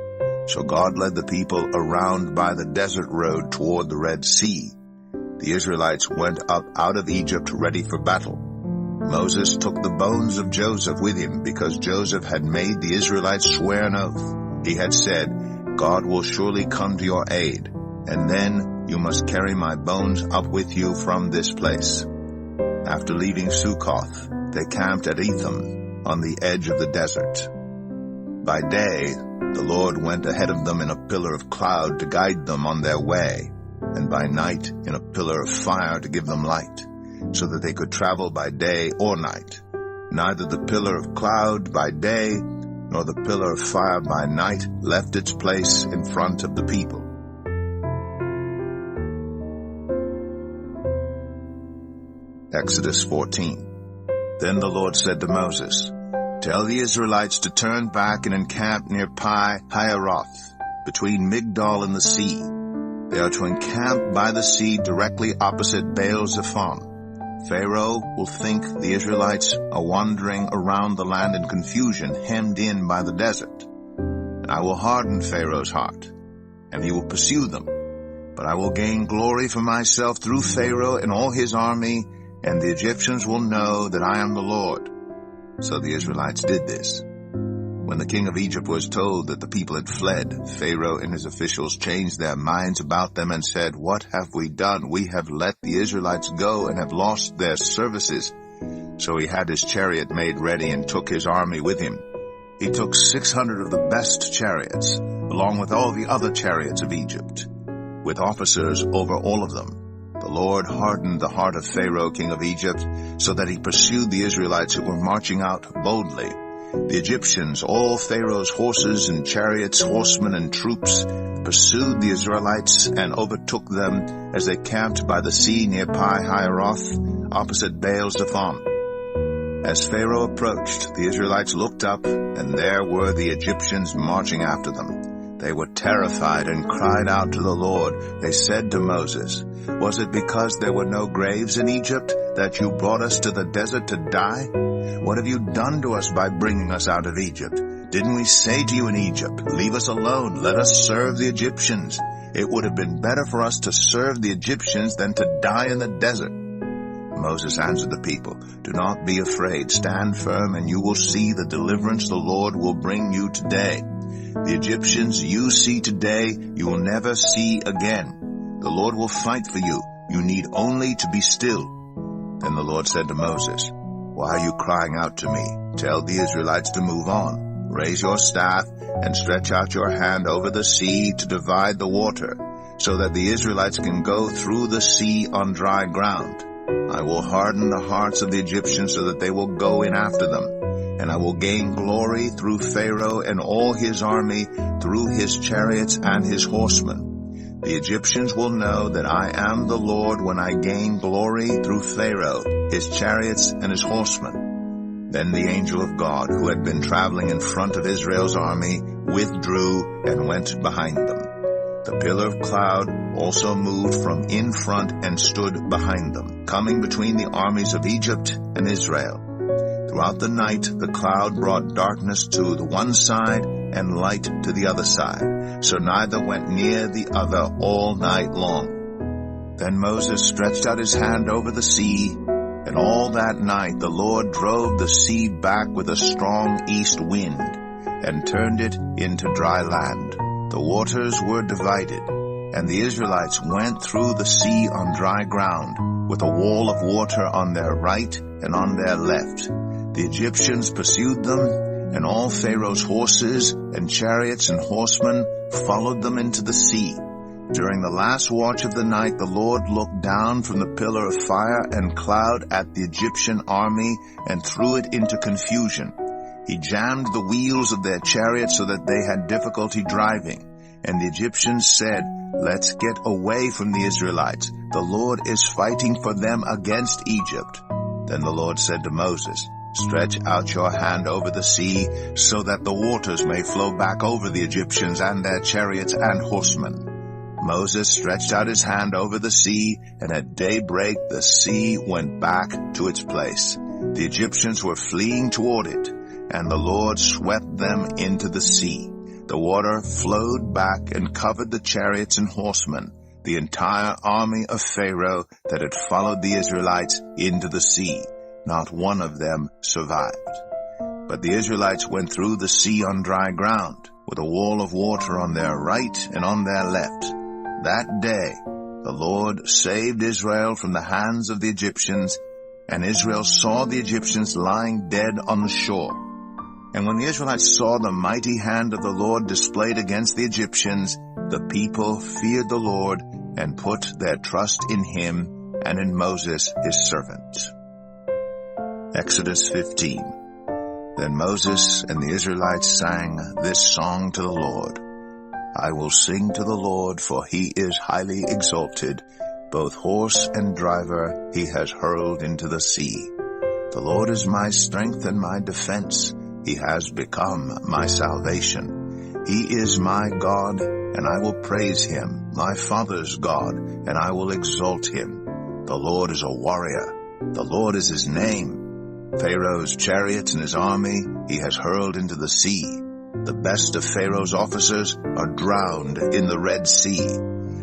So God led the people around by the desert road toward the Red Sea. The Israelites went up out of Egypt ready for battle. Moses took the bones of Joseph with him because Joseph had made the Israelites swear an oath. He had said, God will surely come to your aid, and then you must carry my bones up with you from this place. After leaving Succoth, they camped at Etham on the edge of the desert. By day, the Lord went ahead of them in a pillar of cloud to guide them on their way, and by night in a pillar of fire to give them light, so that they could travel by day or night. Neither the pillar of cloud by day nor the pillar of fire by night left its place in front of the people. Exodus 14. Then the Lord said to Moses, Tell the Israelites to turn back and encamp near Pi Hahiroth, between Migdol and the sea. They are to encamp by the sea directly opposite Baal Zephon. Pharaoh will think the Israelites are wandering around the land in confusion, hemmed in by the desert. And I will harden Pharaoh's heart, and he will pursue them. But I will gain glory for myself through Pharaoh and all his army, and the Egyptians will know that I am the Lord. So the Israelites did this. When the king of Egypt was told that the people had fled, Pharaoh and his officials changed their minds about them and said, What have we done? We have let the Israelites go and have lost their services. So he had his chariot made ready and took his army with him. he took 600 of the best chariots, along with all the other chariots of Egypt, with officers over all of them. The Lord hardened the heart of Pharaoh, king of Egypt, so that he pursued the Israelites who were marching out boldly. The Egyptians, all Pharaoh's horses and chariots, horsemen and troops, pursued the Israelites and overtook them as they camped by the sea near Pi-Hahiroth, opposite Baal-Zephon. As Pharaoh approached, the Israelites looked up, and there were the Egyptians marching after them. They were terrified and cried out to the Lord. They said to Moses, "Was it because there were no graves in Egypt that you brought us to the desert to die? What have you done to us by bringing us out of Egypt? Didn't we say to you in Egypt, 'Leave us alone, let us serve the Egyptians'? It would have been better for us to serve the Egyptians than to die in the desert." Moses answered the people, "Do not be afraid. Stand firm, and you will see the deliverance the Lord will bring you today. The Egyptians you see today, you will never see again. The Lord will fight for you. You need only to be still." Then the Lord said to Moses, "Why are you crying out to me? Tell the Israelites to move on. Raise your staff and stretch out your hand over the sea to divide the water, so that the Israelites can go through the sea on dry ground. I will harden the hearts of the Egyptians so that they will go in after them, and I will gain glory through Pharaoh and all his army, through his chariots and his horsemen. The Egyptians will know that I am the Lord when I gain glory through Pharaoh, his chariots, and his horsemen." Then the angel of God, who had been traveling in front of Israel's army, withdrew and went behind them. The pillar of cloud also moved from in front and stood behind them, coming between the armies of Egypt and Israel. Throughout the night the cloud brought darkness to the one side and light to the other side, so neither went near the other all night long. Then Moses stretched out his hand over the sea, and all that night the Lord drove the sea back with a strong east wind, and turned it into dry land. The waters were divided, and the Israelites went through the sea on dry ground, with a wall of water on their right and on their left. The Egyptians pursued them, and all Pharaoh's horses and chariots and horsemen followed them into the sea. During the last watch of the night, the Lord looked down from the pillar of fire and cloud at the Egyptian army and threw it into confusion. He jammed the wheels of their chariots so that they had difficulty driving. And the Egyptians said, "Let's get away from the Israelites. The Lord is fighting for them against Egypt." Then the Lord said to Moses, "Stretch out your hand over the sea, so that the waters may flow back over the Egyptians and their chariots and horsemen." Moses stretched out his hand over the sea, and at daybreak the sea went back to its place. The Egyptians were fleeing toward it, and the Lord swept them into the sea. The water flowed back and covered the chariots and horsemen, the entire army of Pharaoh that had followed the Israelites into the sea. Not one of them survived. But the Israelites went through the sea on dry ground, with a wall of water on their right and on their left. That day the Lord saved Israel from the hands of the Egyptians, and Israel saw the Egyptians lying dead on the shore. And when the Israelites saw the mighty hand of the Lord displayed against the Egyptians, the people feared the Lord and put their trust in him and in Moses his servant. Exodus 15. Then Moses and the Israelites sang this song to the Lord. "I will sing to the Lord, for he is highly exalted. Both horse and driver he has hurled into the sea. The Lord is my strength and my defense. He has become my salvation. He is my God, and I will praise him, my father's God, and I will exalt him. The Lord is a warrior. The Lord is his name. Pharaoh's chariots and his army he has hurled into the sea. The best of Pharaoh's officers are drowned in the Red Sea.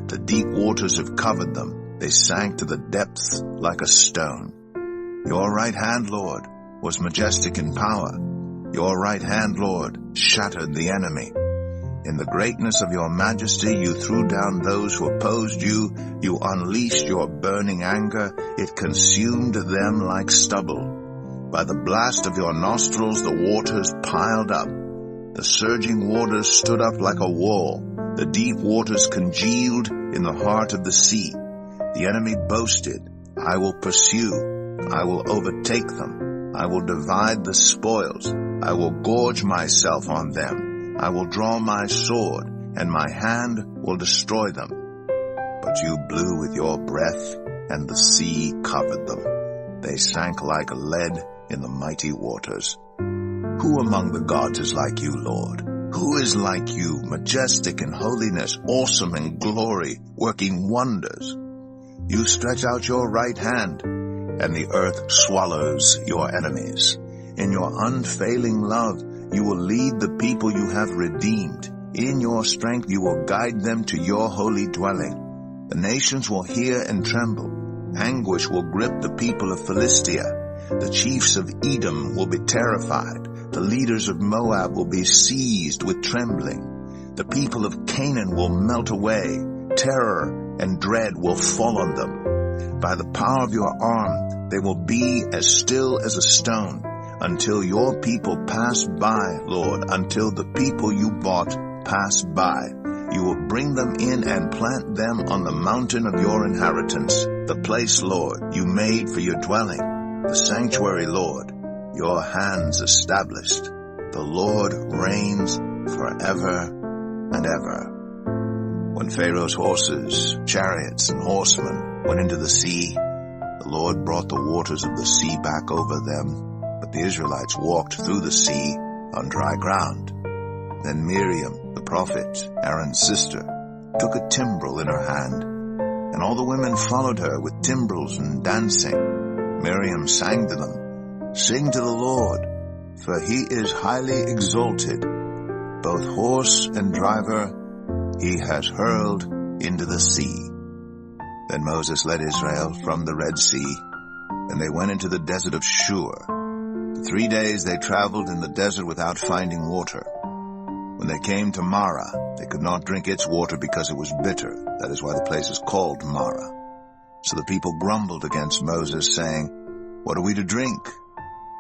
The deep waters have covered them. They sank to the depths like a stone. Your right hand, Lord, was majestic in power. Your right hand, Lord, shattered the enemy. In the greatness of your majesty you threw down those who opposed you. You unleashed your burning anger. It consumed them like stubble. By the blast of your nostrils the waters piled up. The surging waters stood up like a wall. The deep waters congealed in the heart of the sea. The enemy boasted, I will pursue. I will overtake them. I will divide the spoils. I will gorge myself on them. I will draw my sword, and my hand will destroy them. But you blew with your breath, and the sea covered them. They sank like lead in the mighty waters. Who among the gods is like you, Lord? Who is like you, majestic in holiness, awesome in glory, working wonders? You stretch out your right hand, and the earth swallows your enemies. In your unfailing love, you will lead the people you have redeemed. In your strength, you will guide them to your holy dwelling. The nations will hear and tremble. Anguish will grip the people of Philistia. The chiefs of Edom will be terrified. The leaders of Moab will be seized with trembling. The people of Canaan will melt away. Terror and dread will fall on them. By the power of your arm, they will be as still as a stone, until your people pass by, Lord, until the people you bought pass by. You will bring them in and plant them on the mountain of your inheritance, the place, Lord, you made for your dwelling, the sanctuary, Lord, your hands established. The Lord reigns forever and ever. When Pharaoh's horses, chariots, and horsemen went into the sea, the Lord brought the waters of the sea back over them, but the Israelites walked through the sea on dry ground. Then Miriam, the prophet, Aaron's sister, took a timbrel in her hand, and all the women followed her with timbrels and dancing. Miriam sang to them, Sing to the Lord, for he is highly exalted. Both horse and driver he has hurled into the sea. Then Moses led Israel from the Red Sea, and they went into the desert of Shur. For 3 days they traveled in the desert without finding water. When they came to Marah, they could not drink its water because it was bitter. That is why the place is called Marah. So the people grumbled against Moses, saying, What are we to drink?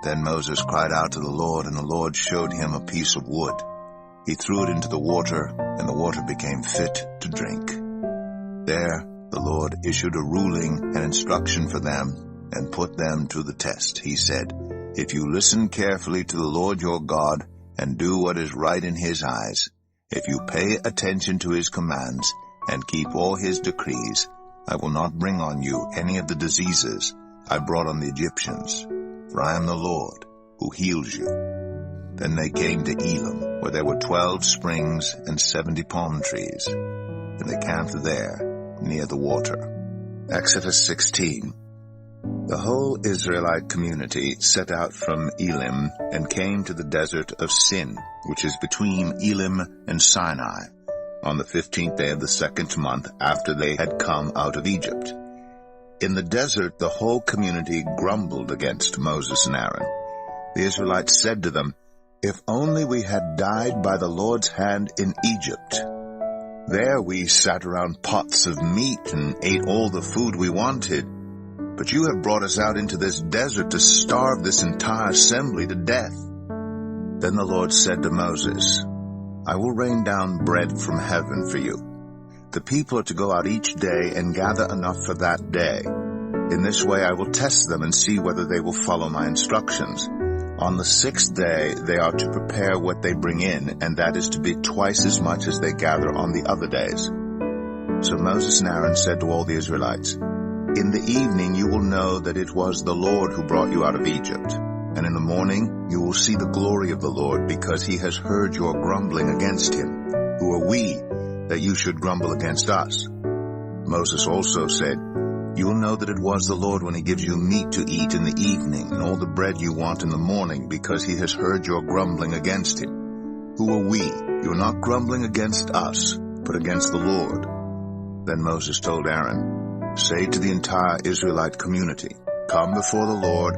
Then Moses cried out to the Lord, and the Lord showed him a piece of wood. He threw it into the water, and the water became fit to drink. There the Lord issued a ruling and instruction for them, and put them to the test. He said, If you listen carefully to the Lord your God, and do what is right in his eyes, if you pay attention to his commands, and keep all his decrees, I will not bring on you any of the diseases I brought on the Egyptians, for I am the Lord who heals you. Then they came to Elim, where there were 12 springs and 70 palm trees, and they camped there near the water. Exodus 16. The whole Israelite community set out from Elim and came to the desert of Sin, which is between Elim and Sinai, on the 15th day of the 2nd month after they had come out of Egypt. In the desert the whole community grumbled against Moses and Aaron. The Israelites said to them, If only we had died by the Lord's hand in Egypt. There we sat around pots of meat and ate all the food we wanted. But you have brought us out into this desert to starve this entire assembly to death. Then the Lord said to Moses, I will rain down bread from heaven for you. The people are to go out each day and gather enough for that day. In this way I will test them and see whether they will follow my instructions. On the 6th day they are to prepare what they bring in, and that is to be twice as much as they gather on the other days. So Moses and Aaron said to all the Israelites, In the evening you will know that it was the Lord who brought you out of Egypt. And in the morning you will see the glory of the Lord, because he has heard your grumbling against him. Who are we, that you should grumble against us? Moses also said, You will know that it was the Lord when he gives you meat to eat in the evening, and all the bread you want in the morning, because he has heard your grumbling against him. Who are we? You are not grumbling against us, but against the Lord. Then Moses told Aaron, Say to the entire Israelite community, Come before the Lord,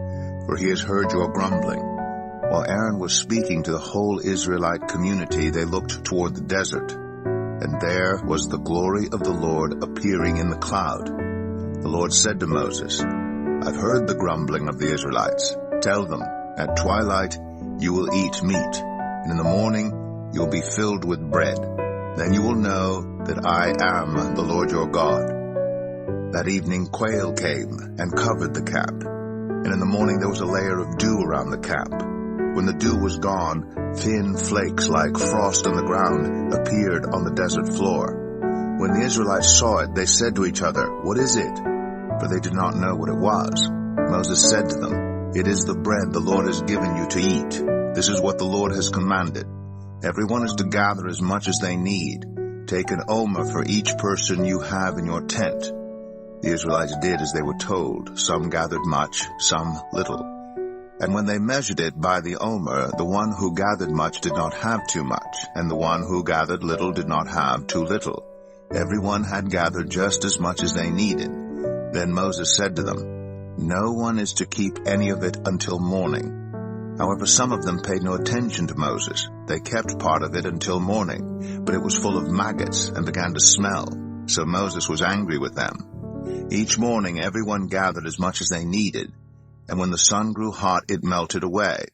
for he has heard your grumbling. While Aaron was speaking to the whole Israelite community, they looked toward the desert, and there was the glory of the Lord appearing in the cloud. The Lord said to Moses, I've heard the grumbling of the Israelites. Tell them, at twilight you will eat meat, and in the morning you'll be filled with bread. Then you will know that I am the Lord your God. That evening quail came and covered the camp, and in the morning there was a layer of dew around the camp. When the dew was gone, thin flakes like frost on the ground appeared on the desert floor. When the Israelites saw it, they said to each other, "What is it?" For they did not know what it was. Moses said to them, "It is the bread the Lord has given you to eat. This is what the Lord has commanded. Everyone is to gather as much as they need. Take an omer for each person you have in your tent." The Israelites did as they were told. Some gathered much, some little. And when they measured it by the omer, the one who gathered much did not have too much, and the one who gathered little did not have too little. Everyone had gathered just as much as they needed. Then Moses said to them, "No one is to keep any of it until morning." However, some of them paid no attention to Moses. They kept part of it until morning, but it was full of maggots and began to smell. So Moses was angry with them. Each morning everyone gathered as much as they needed, and when the sun grew hot it melted away.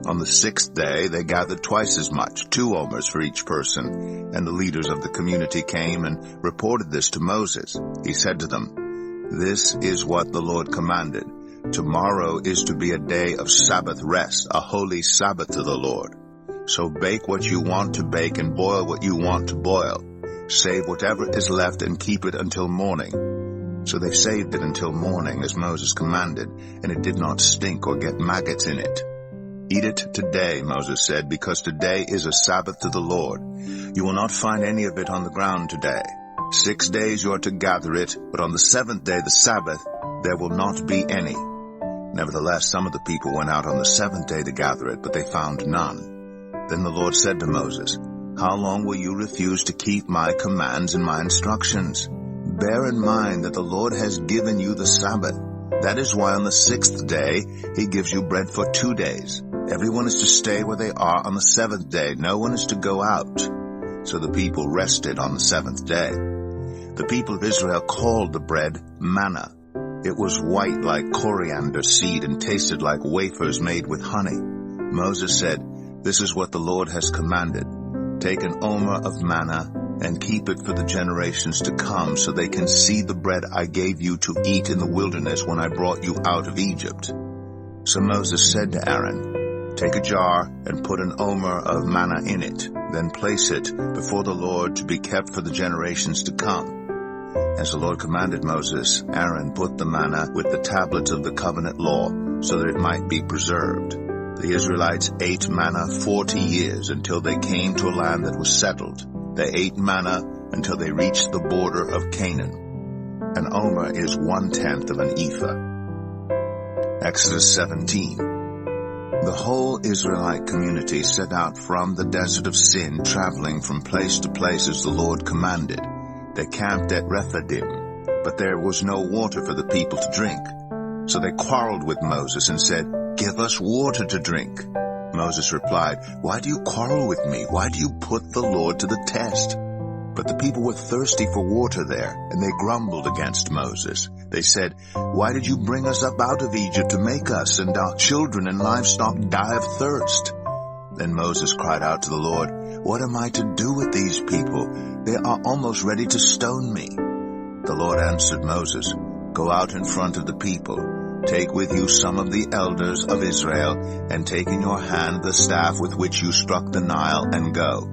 On the 6th day they gathered twice as much, 2 omers for each person, and the leaders of the community came and reported this to Moses. He said to them, "This is what the Lord commanded. Tomorrow is to be a day of Sabbath rest, a holy Sabbath to the Lord. So bake what you want to bake and boil what you want to boil. Save whatever is left and keep it until morning." So they saved it until morning as Moses commanded, and it did not stink or get maggots in it. "Eat it today," Moses said, "because today is a Sabbath to the Lord. You will not find any of it on the ground today. 6 days you are to gather it, but on the 7th day, the Sabbath, there will not be any." Nevertheless, some of the people went out on the 7th day to gather it, but they found none. Then the Lord said to Moses, "How long will you refuse to keep my commands and my instructions? Bear in mind that the Lord has given you the Sabbath. That is why on the 6th day he gives you bread for 2 days. Everyone is to stay where they are on the 7th day. No one is to go out." So the people rested on the 7th day. The people of Israel called the bread manna. It was white like coriander seed and tasted like wafers made with honey. Moses said, "This is what the Lord has commanded. Take an omer of manna and keep it for the generations to come, so they can see the bread I gave you to eat in the wilderness when I brought you out of Egypt." So Moses said to Aaron, "Take a jar and put an omer of manna in it. Then place it before the Lord to be kept for the generations to come." As the Lord commanded Moses, Aaron put the manna with the tablets of the covenant law, so that it might be preserved. The Israelites ate manna 40 years until they came to a land that was settled. They ate manna until they reached the border of Canaan. An omer is 1/10 of an ephah. Exodus 17. The whole Israelite community set out from the desert of Sin, traveling from place to place as the Lord commanded. They camped at Rephidim, but there was no water for the people to drink. So they quarreled with Moses and said, "Give us water to drink." Moses replied, "Why do you quarrel with me? Why do you put the Lord to the test?" But the people were thirsty for water there, and they grumbled against Moses. They said, "Why did you bring us up out of Egypt to make us and our children and livestock die of thirst?" Then Moses cried out to the Lord, "What am I to do with these people? They are almost ready to stone me." The Lord answered Moses, "Go out in front of the people. Take with you some of the elders of Israel, and take in your hand the staff with which you struck the Nile, and go.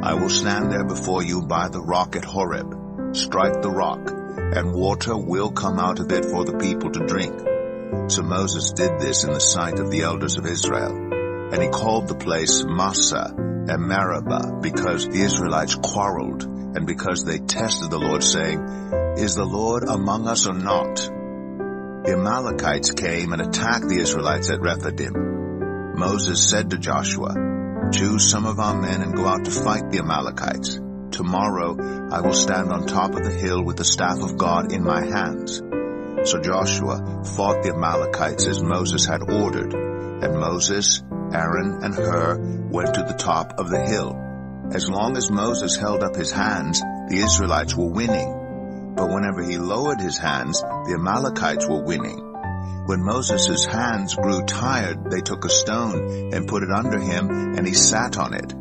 I will stand there before you by the rock at Horeb. Strike the rock, and water will come out of it for the people to drink." So Moses did this in the sight of the elders of Israel. And he called the place Massah and Meribah, because the Israelites quarreled, and because they tested the Lord, saying, "Is the Lord among us or not?" The Amalekites came and attacked the Israelites at Rephidim. Moses said to Joshua, "Choose some of our men and go out to fight the Amalekites. Tomorrow I will stand on top of the hill with the staff of God in my hands." So Joshua fought the Amalekites as Moses had ordered, and Moses, Aaron, and Hur went to the top of the hill. As long as Moses held up his hands, the Israelites were winning. But whenever he lowered his hands, the Amalekites were winning. When Moses' hands grew tired, they took a stone and put it under him, and he sat on it.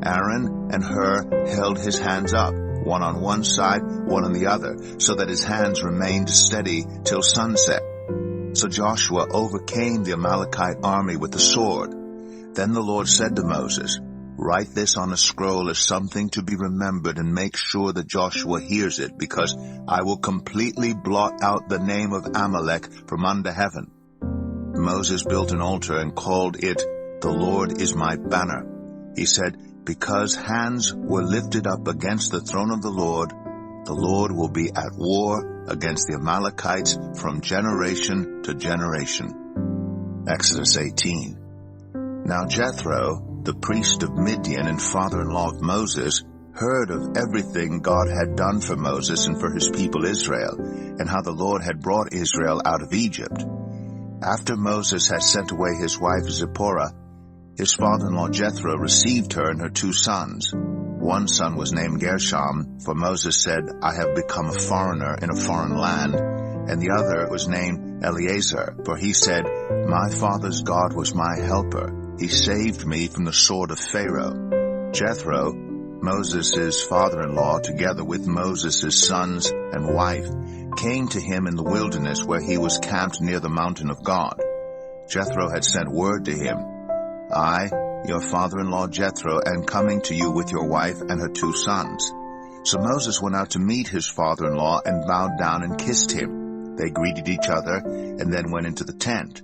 Aaron and Hur held his hands up, one on one side, one on the other, so that his hands remained steady till sunset. So Joshua overcame the Amalekite army with the sword. Then the Lord said to Moses, "Write this on a scroll as something to be remembered, and make sure that Joshua hears it, because I will completely blot out the name of Amalek from under heaven." Moses built an altar and called it, "The Lord is my banner." He said, "Because hands were lifted up against the throne of the Lord will be at war against the Amalekites from generation to generation." Exodus 18. Now Jethro, the priest of Midian and father-in-law of Moses, heard of everything God had done for Moses and for his people Israel, and how the Lord had brought Israel out of Egypt. After Moses had sent away his wife Zipporah, his father-in-law Jethro received her and her 2 sons. One son was named Gershom, for Moses said, "I have become a foreigner in a foreign land," and the other was named Eleazar, for he said, "My father's God was my helper. He saved me from the sword of Pharaoh." Jethro, Moses' father-in-law, together with Moses' sons and wife, came to him in the wilderness where he was camped near the mountain of God. Jethro had sent word to him, "I, your father-in-law Jethro, am coming to you with your wife and her 2 sons." So Moses went out to meet his father-in-law and bowed down and kissed him. They greeted each other and then went into the tent.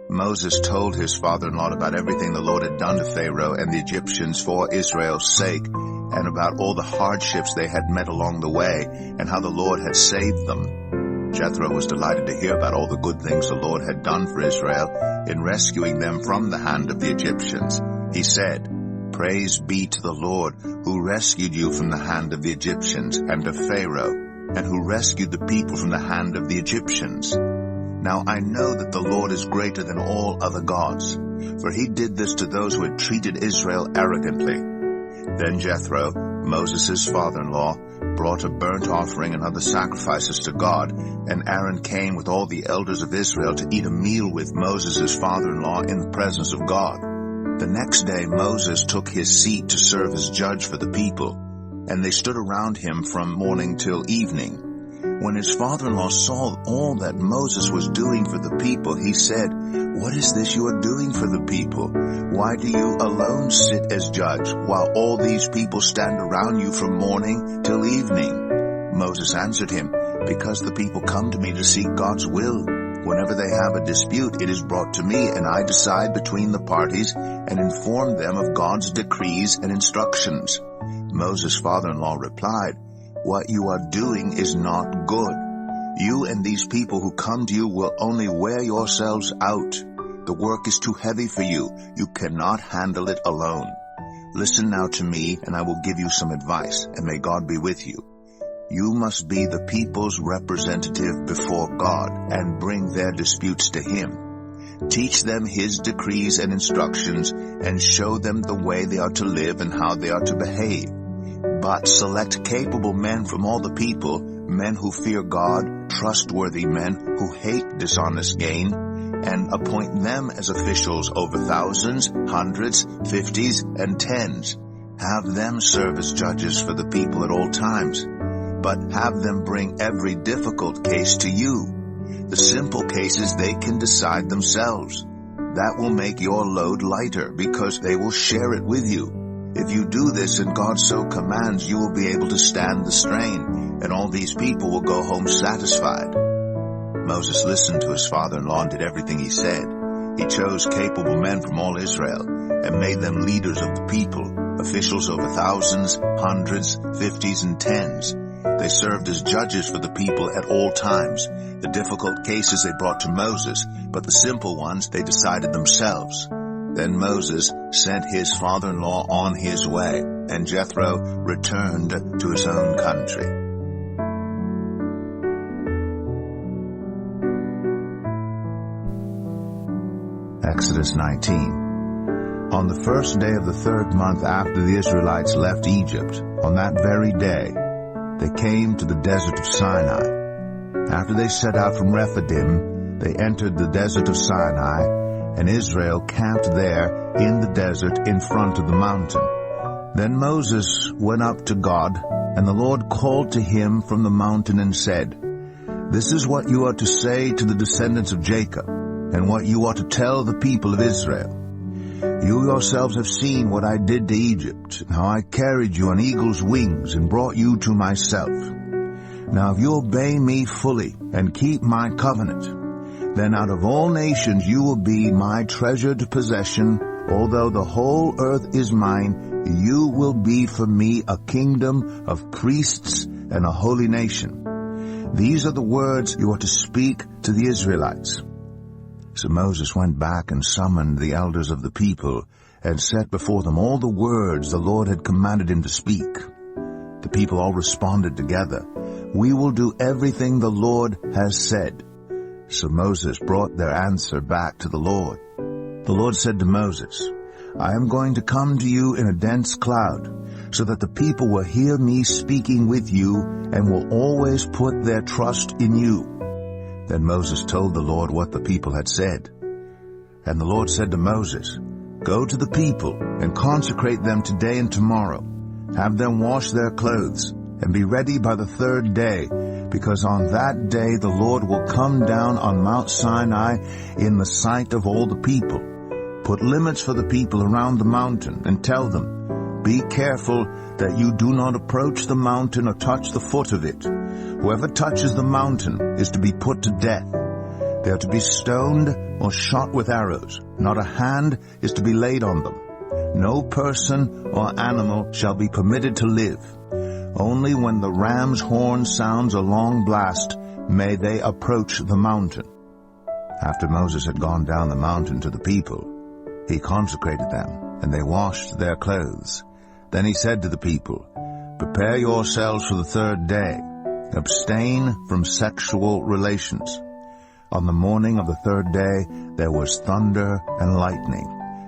Moses told his father-in-law about everything the Lord had done to Pharaoh and the Egyptians for Israel's sake, and about all the hardships they had met along the way, and how the Lord had saved them. Jethro was delighted to hear about all the good things the Lord had done for Israel in rescuing them from the hand of the Egyptians. He said, "Praise be to the Lord, who rescued you from the hand of the Egyptians and of Pharaoh, and who rescued the people from the hand of the Egyptians. Now I know that the Lord is greater than all other gods, for he did this to those who had treated Israel arrogantly." Then Jethro, Moses' father-in-law, brought a burnt offering and other sacrifices to God, and Aaron came with all the elders of Israel to eat a meal with Moses' father-in-law in the presence of God. The next day Moses took his seat to serve as judge for the people, and they stood around him from morning till evening. When his father-in-law saw all that Moses was doing for the people, he said, "What is this you are doing for the people? Why do you alone sit as judge, while all these people stand around you from morning till evening?" Moses answered him, "Because the people come to me to seek God's will. Whenever they have a dispute, it is brought to me, and I decide between the parties and inform them of God's decrees and instructions." Moses' father-in-law replied, "What you are doing is not good. You and these people who come to you will only wear yourselves out. The work is too heavy for you. You cannot handle it alone. Listen now to me, and I will give you some advice, and may God be with you. You must be the people's representative before God and bring their disputes to him. Teach them his decrees and instructions, and show them the way they are to live and how they are to behave. But select capable men from all the people, men who fear God, trustworthy men who hate dishonest gain, and appoint them as officials over thousands, hundreds, fifties, and tens. Have them serve as judges for the people at all times, but have them bring every difficult case to you. The simple cases they can decide themselves. That will make your load lighter, because they will share it with you. If you do this and God so commands, you will be able to stand the strain, and all these people will go home satisfied." Moses listened to his father-in-law and did everything he said. He chose capable men from all Israel and made them leaders of the people, officials over thousands, hundreds, fifties, and tens. They served as judges for the people at all times. The difficult cases they brought to Moses, but the simple ones they decided themselves. Then Moses sent his father-in-law on his way, and Jethro returned to his own country. Exodus 19. On the first day of the 3rd month after the Israelites left Egypt, on that very day, they came to the desert of Sinai. After they set out from Rephidim, they entered the desert of Sinai, and Israel camped there in the desert in front of the mountain. Then Moses went up to God, and the Lord called to him from the mountain and said, "This is what you are to say to the descendants of Jacob, and what you are to tell the people of Israel. You yourselves have seen what I did to Egypt, and how I carried you on eagle's wings and brought you to myself. Now if you obey me fully and keep my covenant, then out of all nations you will be my treasured possession. Although the whole earth is mine, you will be for me a kingdom of priests and a holy nation. These are the words you are to speak to the Israelites." So Moses went back and summoned the elders of the people, and set before them all the words the Lord had commanded him to speak. The people all responded together, "We will do everything the Lord has said." So Moses brought their answer back to the Lord. The Lord said to Moses, "I am going to come to you in a dense cloud, so that the people will hear me speaking with you and will always put their trust in you." Then Moses told the Lord what the people had said. And the Lord said to Moses, "Go to the people and consecrate them today and tomorrow. Have them wash their clothes and be ready by the third day, because on that day the Lord will come down on Mount Sinai in the sight of all the people. Put limits for the people around the mountain and tell them, 'Be careful that you do not approach the mountain or touch the foot of it. Whoever touches the mountain is to be put to death. They are to be stoned or shot with arrows. Not a hand is to be laid on them. No person or animal shall be permitted to live. Only when the ram's horn sounds a long blast may they approach the mountain." After Moses had gone down the mountain to the people, he consecrated them, and they washed their clothes. Then he said to the people, "Prepare yourselves for the third day. Abstain from sexual relations." On the morning of the third day there was thunder and lightning,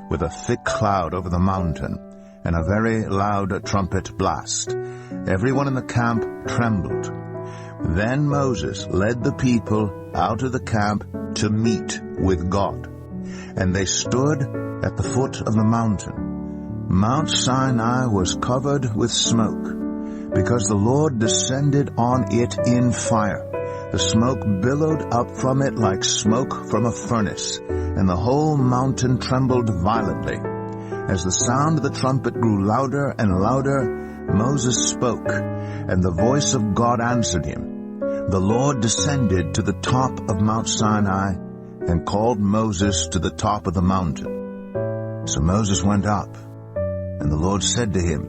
with a thick cloud over the mountain, and a very loud trumpet blast. Everyone in the camp trembled. Then Moses led the people out of the camp to meet with God, and they stood at the foot of the mountain. Mount Sinai was covered with smoke, because the Lord descended on it in fire. The smoke billowed up from it like smoke from a furnace, and the whole mountain trembled violently. As the sound of the trumpet grew louder and louder, Moses spoke, and the voice of God answered him. The Lord descended to the top of Mount Sinai and called Moses to the top of the mountain. So Moses went up, and the Lord said to him,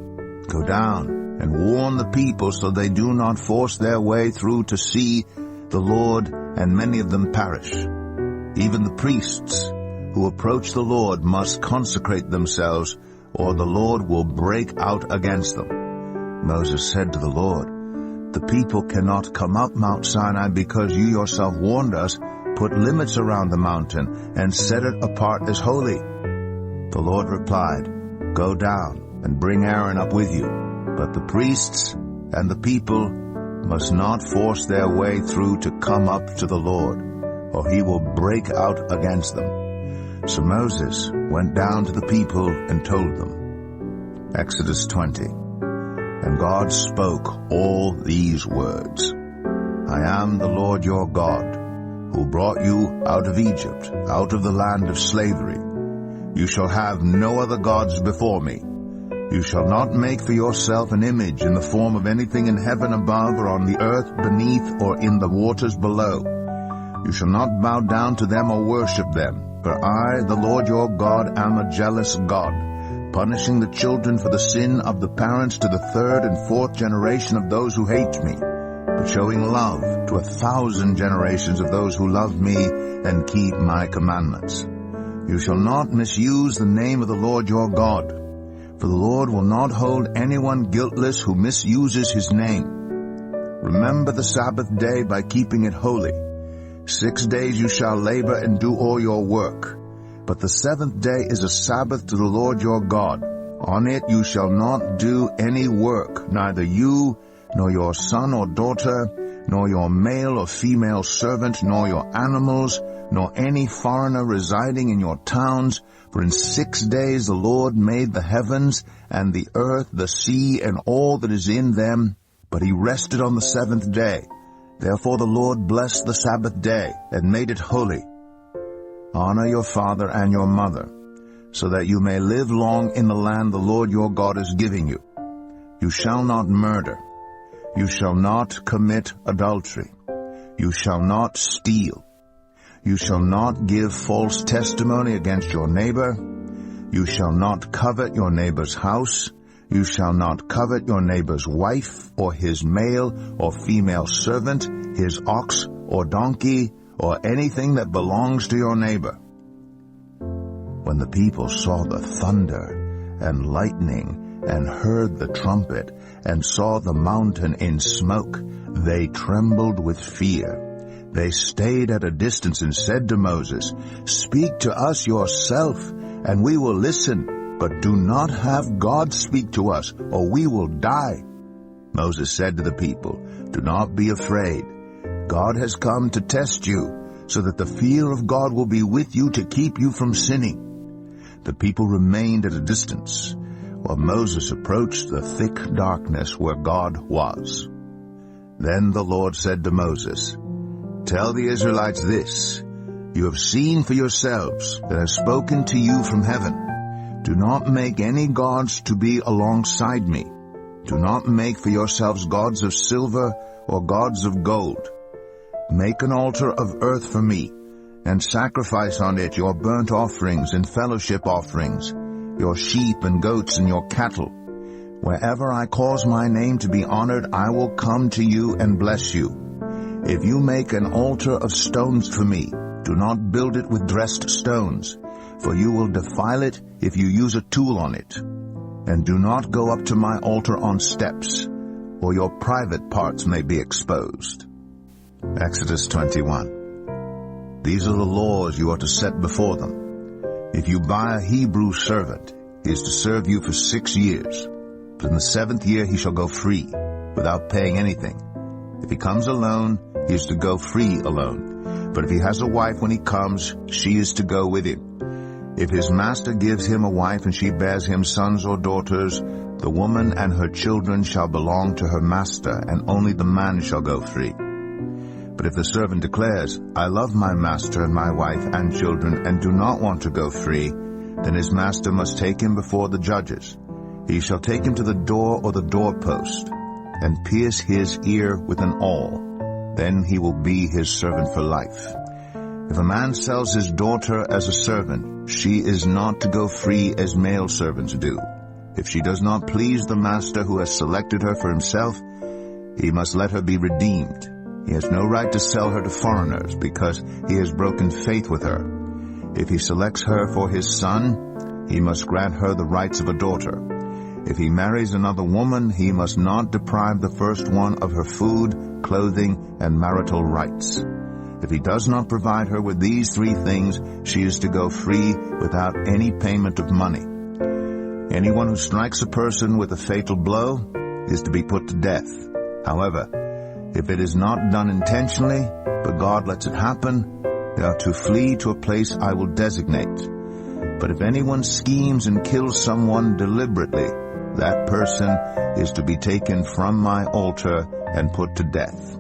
"Go down and warn the people so they do not force their way through to see the Lord, and many of them perish. Even the priests who approach the Lord must consecrate themselves, or the Lord will break out against them." Moses said to the Lord, "The people cannot come up Mount Sinai because you yourself warned us. Put limits around the mountain and set it apart as holy." The Lord replied, "Go down and bring Aaron up with you, but the priests and the people must not force their way through to come up to the Lord, or he will break out against them." So Moses went down to the people and told them. Exodus 20. And God spoke all these words. "I am the Lord your God, who brought you out of Egypt, out of the land of slavery. You shall have no other gods before me. You shall not make for yourself an image in the form of anything in heaven above, or on the earth beneath, or in the waters below. You shall not bow down to them or worship them, for I, the Lord your God, am a jealous God, punishing the children for the sin of the parents to the third and fourth generation of those who hate me, but showing love to 1,000 generations of those who love me and keep my commandments. You shall not misuse the name of the Lord your God, for the Lord will not hold anyone guiltless who misuses his name. Remember the Sabbath day by keeping it holy. 6 days you shall labor and do all your work. But the seventh day is a Sabbath to the Lord your God. On it you shall not do any work, neither you, nor your son or daughter, nor your male or female servant, nor your animals, nor any foreigner residing in your towns, for in 6 days the Lord made the heavens and the earth, the sea, and all that is in them, but he rested on the seventh day. Therefore the Lord blessed the Sabbath day, and made it holy. Honor your father and your mother, so that you may live long in the land the Lord your God is giving you. You shall not murder. You shall not commit adultery. You shall not steal. You shall not give false testimony against your neighbor. You shall not covet your neighbor's house. You shall not covet your neighbor's wife, or his male or female servant, his ox or donkey, or anything that belongs to your neighbor. When the people saw the thunder and lightning, and heard the trumpet, and saw the mountain in smoke, they trembled with fear. They stayed at a distance and said to Moses, "Speak to us yourself, and we will listen, but do not have God speak to us, or we will die." Moses said to the people, "Do not be afraid. God has come to test you, so that the fear of God will be with you to keep you from sinning." The people remained at a distance, while Moses approached the thick darkness where God was. Then the Lord said to Moses, "Tell the Israelites this, you have seen for yourselves that I have spoken to you from heaven. Do not make any gods to be alongside me. Do not make for yourselves gods of silver or gods of gold. Make an altar of earth for me, and sacrifice on it your burnt offerings and fellowship offerings, your sheep and goats and your cattle. Wherever I cause my name to be honored, I will come to you and bless you. If you make an altar of stones for me, do not build it with dressed stones, for you will defile it if you use a tool on it. And do not go up to my altar on steps, or your private parts may be exposed." Exodus 21. These are the laws you are to set before them. If you buy a Hebrew servant, he is to serve you for 6 years. But in the 7th year he shall go free, without paying anything. If he comes alone, he is to go free alone. But if he has a wife when he comes, she is to go with him. If his master gives him a wife and she bears him sons or daughters, the woman and her children shall belong to her master, and only the man shall go free. But if the servant declares, "I love my master and my wife and children, and do not want to go free," then his master must take him before the judges. He shall take him to the door or the doorpost, and pierce his ear with an awl. Then he will be his servant for life. If a man sells his daughter as a servant, she is not to go free as male servants do. If she does not please the master who has selected her for himself, he must let her be redeemed. He has no right to sell her to foreigners, because he has broken faith with her. If he selects her for his son, he must grant her the rights of a daughter. If he marries another woman, he must not deprive the first one of her food, clothing, and marital rights. If he does not provide her with these 3 things, she is to go free without any payment of money. Anyone who strikes a person with a fatal blow is to be put to death. However, if it is not done intentionally, but God lets it happen, they are to flee to a place I will designate. But if anyone schemes and kills someone deliberately, that person is to be taken from my altar and put to death.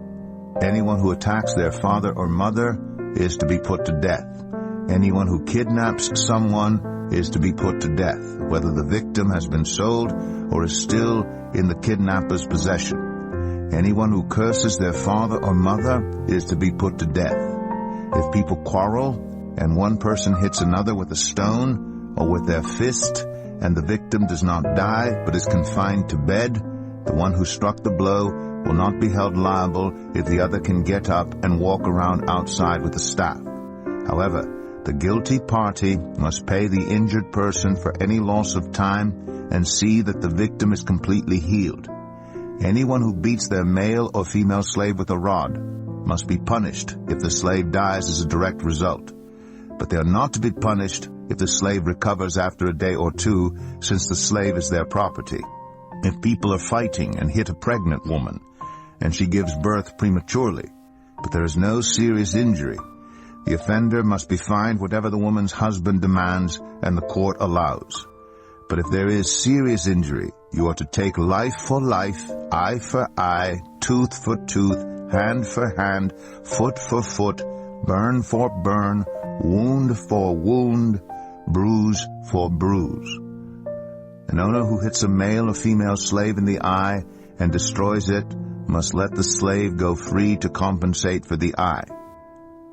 Anyone who attacks their father or mother is to be put to death. Anyone who kidnaps someone is to be put to death, whether the victim has been sold or is still in the kidnapper's possession. Anyone who curses their father or mother is to be put to death. If people quarrel, and one person hits another with a stone or with their fist, and the victim does not die but is confined to bed, the one who struck the blow will not be held liable if the other can get up and walk around outside with a staff. However, the guilty party must pay the injured person for any loss of time and see that the victim is completely healed. Anyone who beats their male or female slave with a rod must be punished if the slave dies as a direct result. But they are not to be punished if the slave recovers after a day or 2, since the slave is their property. If people are fighting and hit a pregnant woman, and she gives birth prematurely, but there is no serious injury, the offender must be fined whatever the woman's husband demands and the court allows. But if there is serious injury, you are to take life for life, eye for eye, tooth for tooth, hand for hand, foot for foot, burn for burn, wound for wound, bruise for bruise. An owner who hits a male or female slave in the eye and destroys it must let the slave go free to compensate for the eye.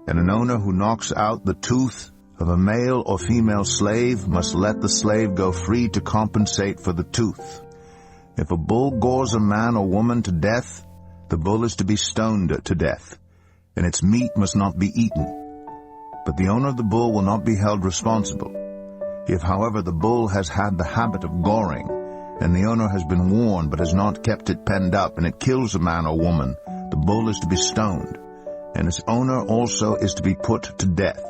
And an owner who knocks out the tooth of a male or female slave must let the slave go free to compensate for the tooth. If a bull gores a man or woman to death, the bull is to be stoned to death, and its meat must not be eaten. But the owner of the bull will not be held responsible. If, however, the bull has had the habit of goring, and the owner has been warned but has not kept it penned up, and it kills a man or woman, the bull is to be stoned, and its owner also is to be put to death.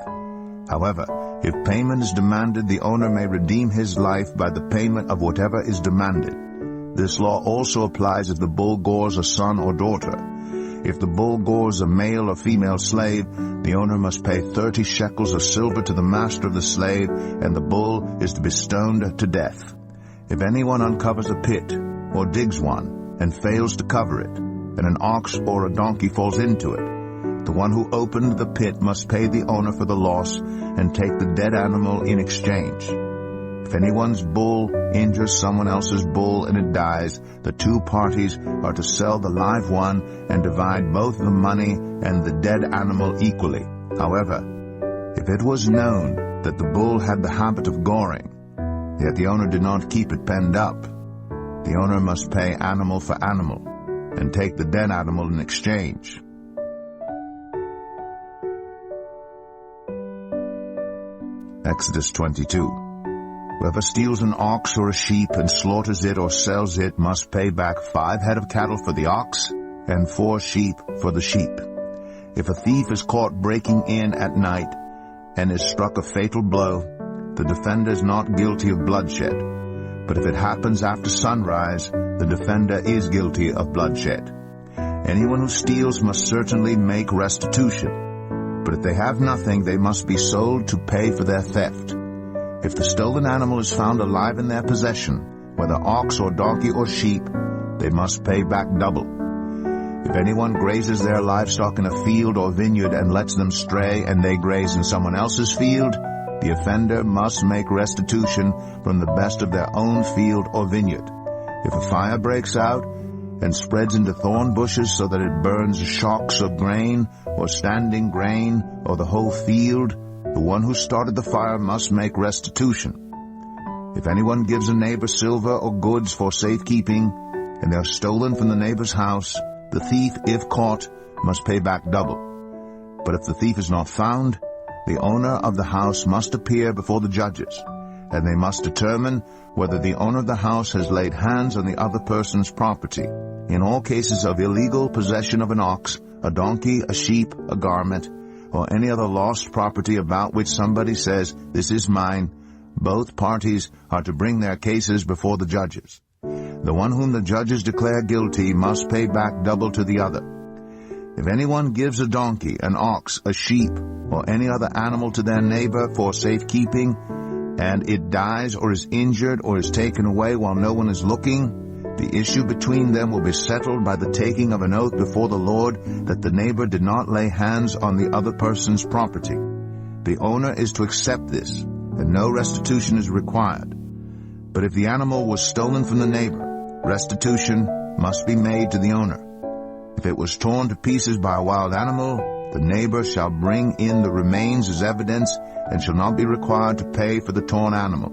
However, if payment is demanded, the owner may redeem his life by the payment of whatever is demanded. This law also applies if the bull gores a son or daughter. If the bull gores a male or female slave, the owner must pay 30 shekels of silver to the master of the slave, and the bull is to be stoned to death. If anyone uncovers a pit, or digs one, and fails to cover it, and an ox or a donkey falls into it, the one who opened the pit must pay the owner for the loss and take the dead animal in exchange. If anyone's bull injures someone else's bull and it dies, the two parties are to sell the live one and divide both the money and the dead animal equally. However, if it was known that the bull had the habit of goring, yet the owner did not keep it penned up, the owner must pay animal for animal and take the dead animal in exchange. Exodus 22. Whoever steals an ox or a sheep and slaughters it or sells it must pay back 5 head of cattle for the ox and 4 sheep for the sheep. If a thief is caught breaking in at night and is struck a fatal blow, the defender is not guilty of bloodshed. But if it happens after sunrise, the defender is guilty of bloodshed. Anyone who steals must certainly make restitution. But if they have nothing, they must be sold to pay for their theft. If the stolen animal is found alive in their possession, whether ox or donkey or sheep, they must pay back double. If anyone grazes their livestock in a field or vineyard and lets them stray and they graze in someone else's field, the offender must make restitution from the best of their own field or vineyard. If a fire breaks out and spreads into thorn bushes so that it burns shocks of grain or standing grain or the whole field, the one who started the fire must make restitution. If anyone gives a neighbor silver or goods for safekeeping, and they are stolen from the neighbor's house, the thief, if caught, must pay back double. But if the thief is not found, the owner of the house must appear before the judges, and they must determine whether the owner of the house has laid hands on the other person's property. In all cases of illegal possession of an ox, a donkey, a sheep, a garment, or any other lost property about which somebody says, "This is mine," both parties are to bring their cases before the judges. The one whom the judges declare guilty must pay back double to the other. If anyone gives a donkey, an ox, a sheep, or any other animal to their neighbor for safekeeping, and it dies or is injured or is taken away while no one is looking, the issue between them will be settled by the taking of an oath before the Lord that the neighbor did not lay hands on the other person's property. The owner is to accept this, and no restitution is required. But if the animal was stolen from the neighbor, restitution must be made to the owner. If it was torn to pieces by a wild animal, the neighbor shall bring in the remains as evidence and shall not be required to pay for the torn animal.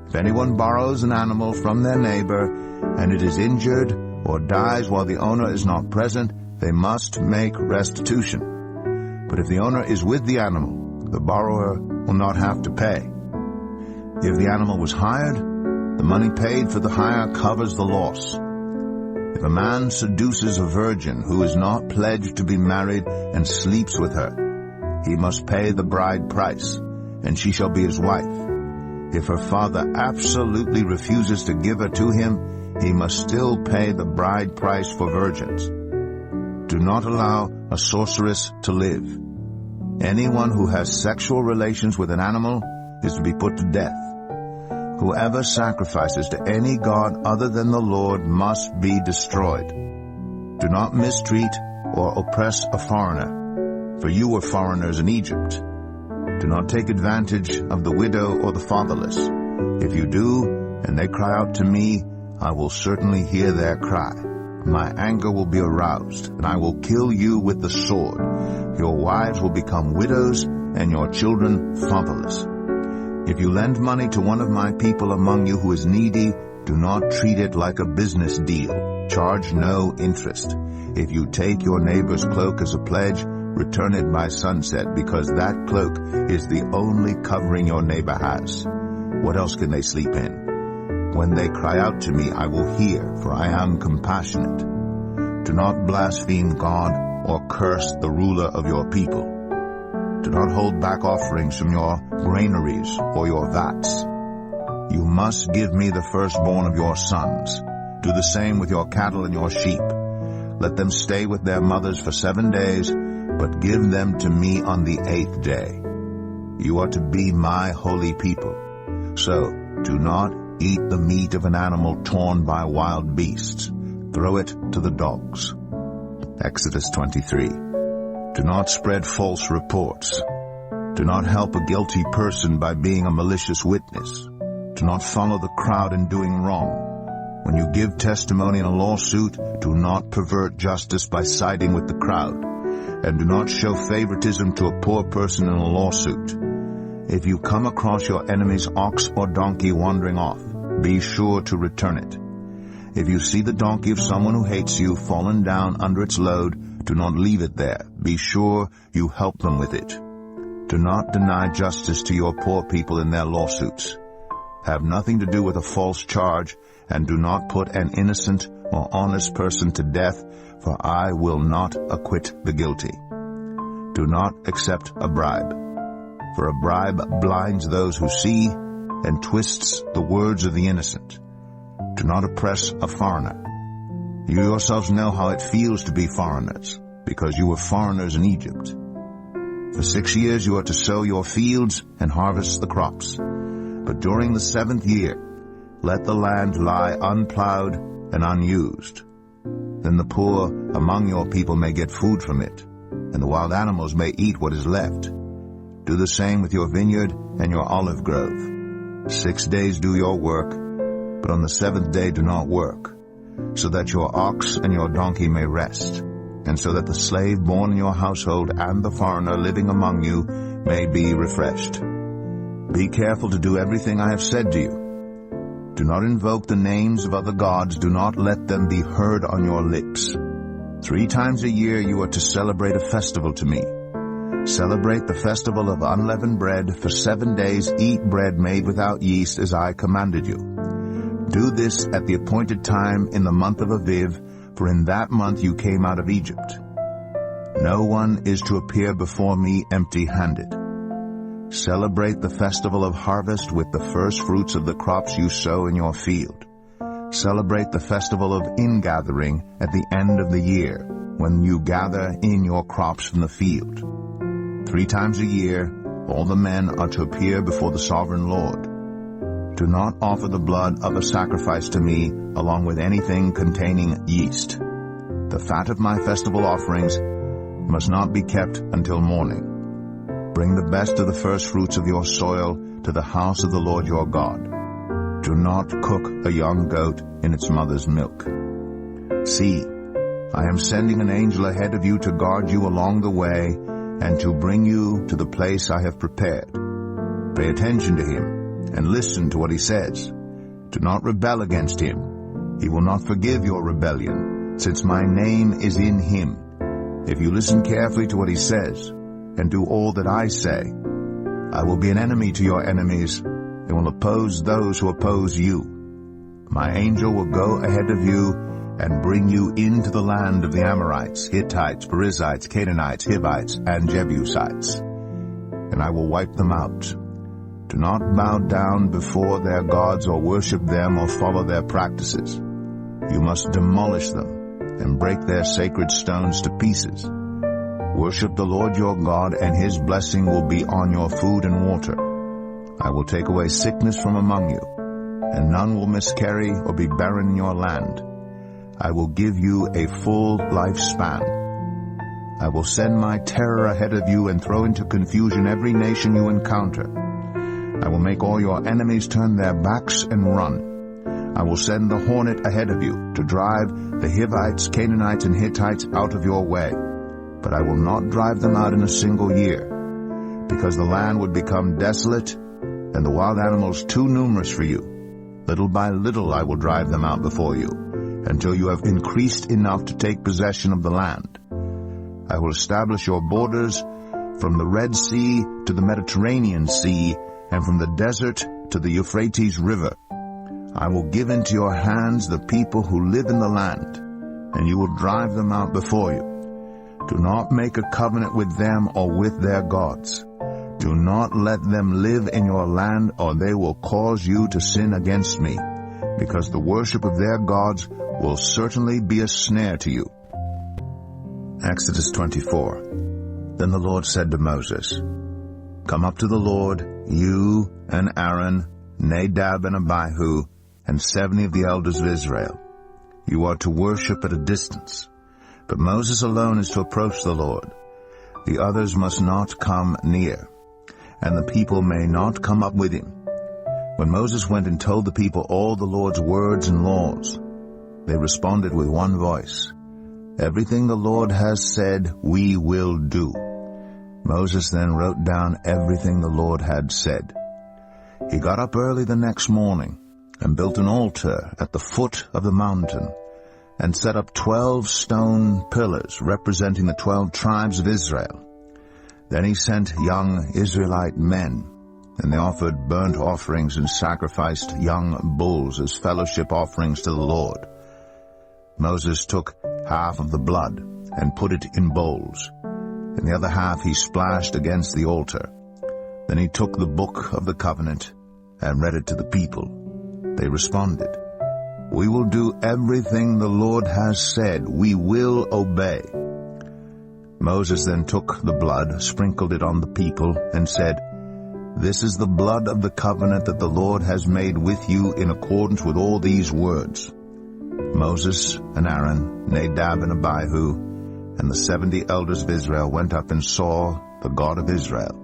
If anyone borrows an animal from their neighbor and it is injured or dies while the owner is not present, they must make restitution. But if the owner is with the animal, the borrower will not have to pay. If the animal was hired, the money paid for the hire covers the loss. If a man seduces a virgin who is not pledged to be married and sleeps with her, he must pay the bride price, and she shall be his wife. If her father absolutely refuses to give her to him, he must still pay the bride price for virgins. Do not allow a sorceress to live. Anyone who has sexual relations with an animal is to be put to death. Whoever sacrifices to any god other than the Lord must be destroyed. Do not mistreat or oppress a foreigner, for you were foreigners in Egypt. Do not take advantage of the widow or the fatherless. If you do, and they cry out to me, I will certainly hear their cry. My anger will be aroused, and I will kill you with the sword. Your wives will become widows, and your children fatherless. If you lend money to one of my people among you who is needy, do not treat it like a business deal. Charge no interest. If you take your neighbor's cloak as a pledge, return it by sunset, because that cloak is the only covering your neighbor has. What else can they sleep in? When they cry out to me, I will hear, for I am compassionate. Do not blaspheme God or curse the ruler of your people. Do not hold back offerings from your granaries or your vats. You must give me the firstborn of your sons. Do the same with your cattle and your sheep. Let them stay with their mothers for 7 days, but give them to me on the 8th day. You are to be my holy people. So do not eat the meat of an animal torn by wild beasts. Throw it to the dogs. Exodus 23. Do not spread false reports. Do not help a guilty person by being a malicious witness. Do not follow the crowd in doing wrong. When you give testimony in a lawsuit, do not pervert justice by siding with the crowd. And do not show favoritism to a poor person in a lawsuit. If you come across your enemy's ox or donkey wandering off, be sure to return it. If you see the donkey of someone who hates you fallen down under its load, do not leave it there. Be sure you help them with it. Do not deny justice to your poor people in their lawsuits. Have nothing to do with a false charge, and do not put an innocent or honest person to death, for I will not acquit the guilty. Do not accept a bribe, for a bribe blinds those who see and twists the words of the innocent. Do not oppress a foreigner. You yourselves know how it feels to be foreigners, because you were foreigners in Egypt. For 6 years you are to sow your fields and harvest the crops. But during the 7th year, let the land lie unplowed and unused. Then the poor among your people may get food from it, and the wild animals may eat what is left. Do the same with your vineyard and your olive grove. 6 days do your work, but on the 7th day do not work, so that your ox and your donkey may rest, and so that the slave born in your household and the foreigner living among you may be refreshed. Be careful to do everything I have said to you. Do not invoke the names of other gods. Do not let them be heard on your lips. 3 times a year you are to celebrate a festival to me. Celebrate the festival of unleavened bread. For 7 days eat bread made without yeast, as I commanded you. Do this at the appointed time in the month of Aviv, for in that month you came out of Egypt. No one is to appear before me empty-handed. Celebrate the festival of harvest with the first fruits of the crops you sow in your field. Celebrate the festival of ingathering at the end of the year, when you gather in your crops from the field. 3 times a year, all the men are to appear before the sovereign Lord. Do not offer the blood of a sacrifice to me along with anything containing yeast. The fat of my festival offerings must not be kept until morning. Bring the best of the first fruits of your soil to the house of the Lord your God. Do not cook a young goat in its mother's milk. See, I am sending an angel ahead of you to guard you along the way and to bring you to the place I have prepared. Pay attention to him and listen to what he says. Do not rebel against him. He will not forgive your rebellion, since my name is in him. If you listen carefully to what he says and do all that I say, I will be an enemy to your enemies and will oppose those who oppose you. My angel will go ahead of you and bring you into the land of the Amorites, Hittites, Perizzites, Canaanites, Hivites, and Jebusites, and I will wipe them out. Do not bow down before their gods or worship them or follow their practices. You must demolish them and break their sacred stones to pieces. Worship the Lord your God, and his blessing will be on your food and water. I will take away sickness from among you, and none will miscarry or be barren in your land. I will give you a full lifespan. I will send my terror ahead of you and throw into confusion every nation you encounter. I will make all your enemies turn their backs and run. I will send the hornet ahead of you to drive the Hivites, Canaanites, and Hittites out of your way. But I will not drive them out in a single year, because the land would become desolate and the wild animals too numerous for you. Little by little I will drive them out before you, until you have increased enough to take possession of the land. I will establish your borders from the Red Sea to the Mediterranean Sea, and from the desert to the Euphrates River. I will give into your hands the people who live in the land, and you will drive them out before you. Do not make a covenant with them or with their gods. Do not let them live in your land, or they will cause you to sin against me, because the worship of their gods will certainly be a snare to you. Exodus 24. Then the Lord said to Moses, Come up to the Lord, you and Aaron, Nadab and Abihu, and 70 of the elders of Israel. You are to worship at a distance, but Moses alone is to approach the Lord. The others must not come near, and the people may not come up with him. When Moses went and told the people all the Lord's words and laws, they responded with one voice, Everything the Lord has said, we will do. Moses then wrote down everything the Lord had said. He got up early the next morning and built an altar at the foot of the mountain and set up 12 stone pillars representing the 12 tribes of Israel. Then he sent young Israelite men, and they offered burnt offerings and sacrificed young bulls as fellowship offerings to the Lord. Moses took half of the blood and put it in bowls, and the other half he splashed against the altar. Then he took the book of the covenant and read it to the people. They responded, We will do everything the Lord has said. We will obey. Moses then took the blood, sprinkled it on the people, and said, This is the blood of the covenant that the Lord has made with you in accordance with all these words. Moses and Aaron, Nadab and Abihu, and the 70 elders of Israel went up and saw the God of Israel.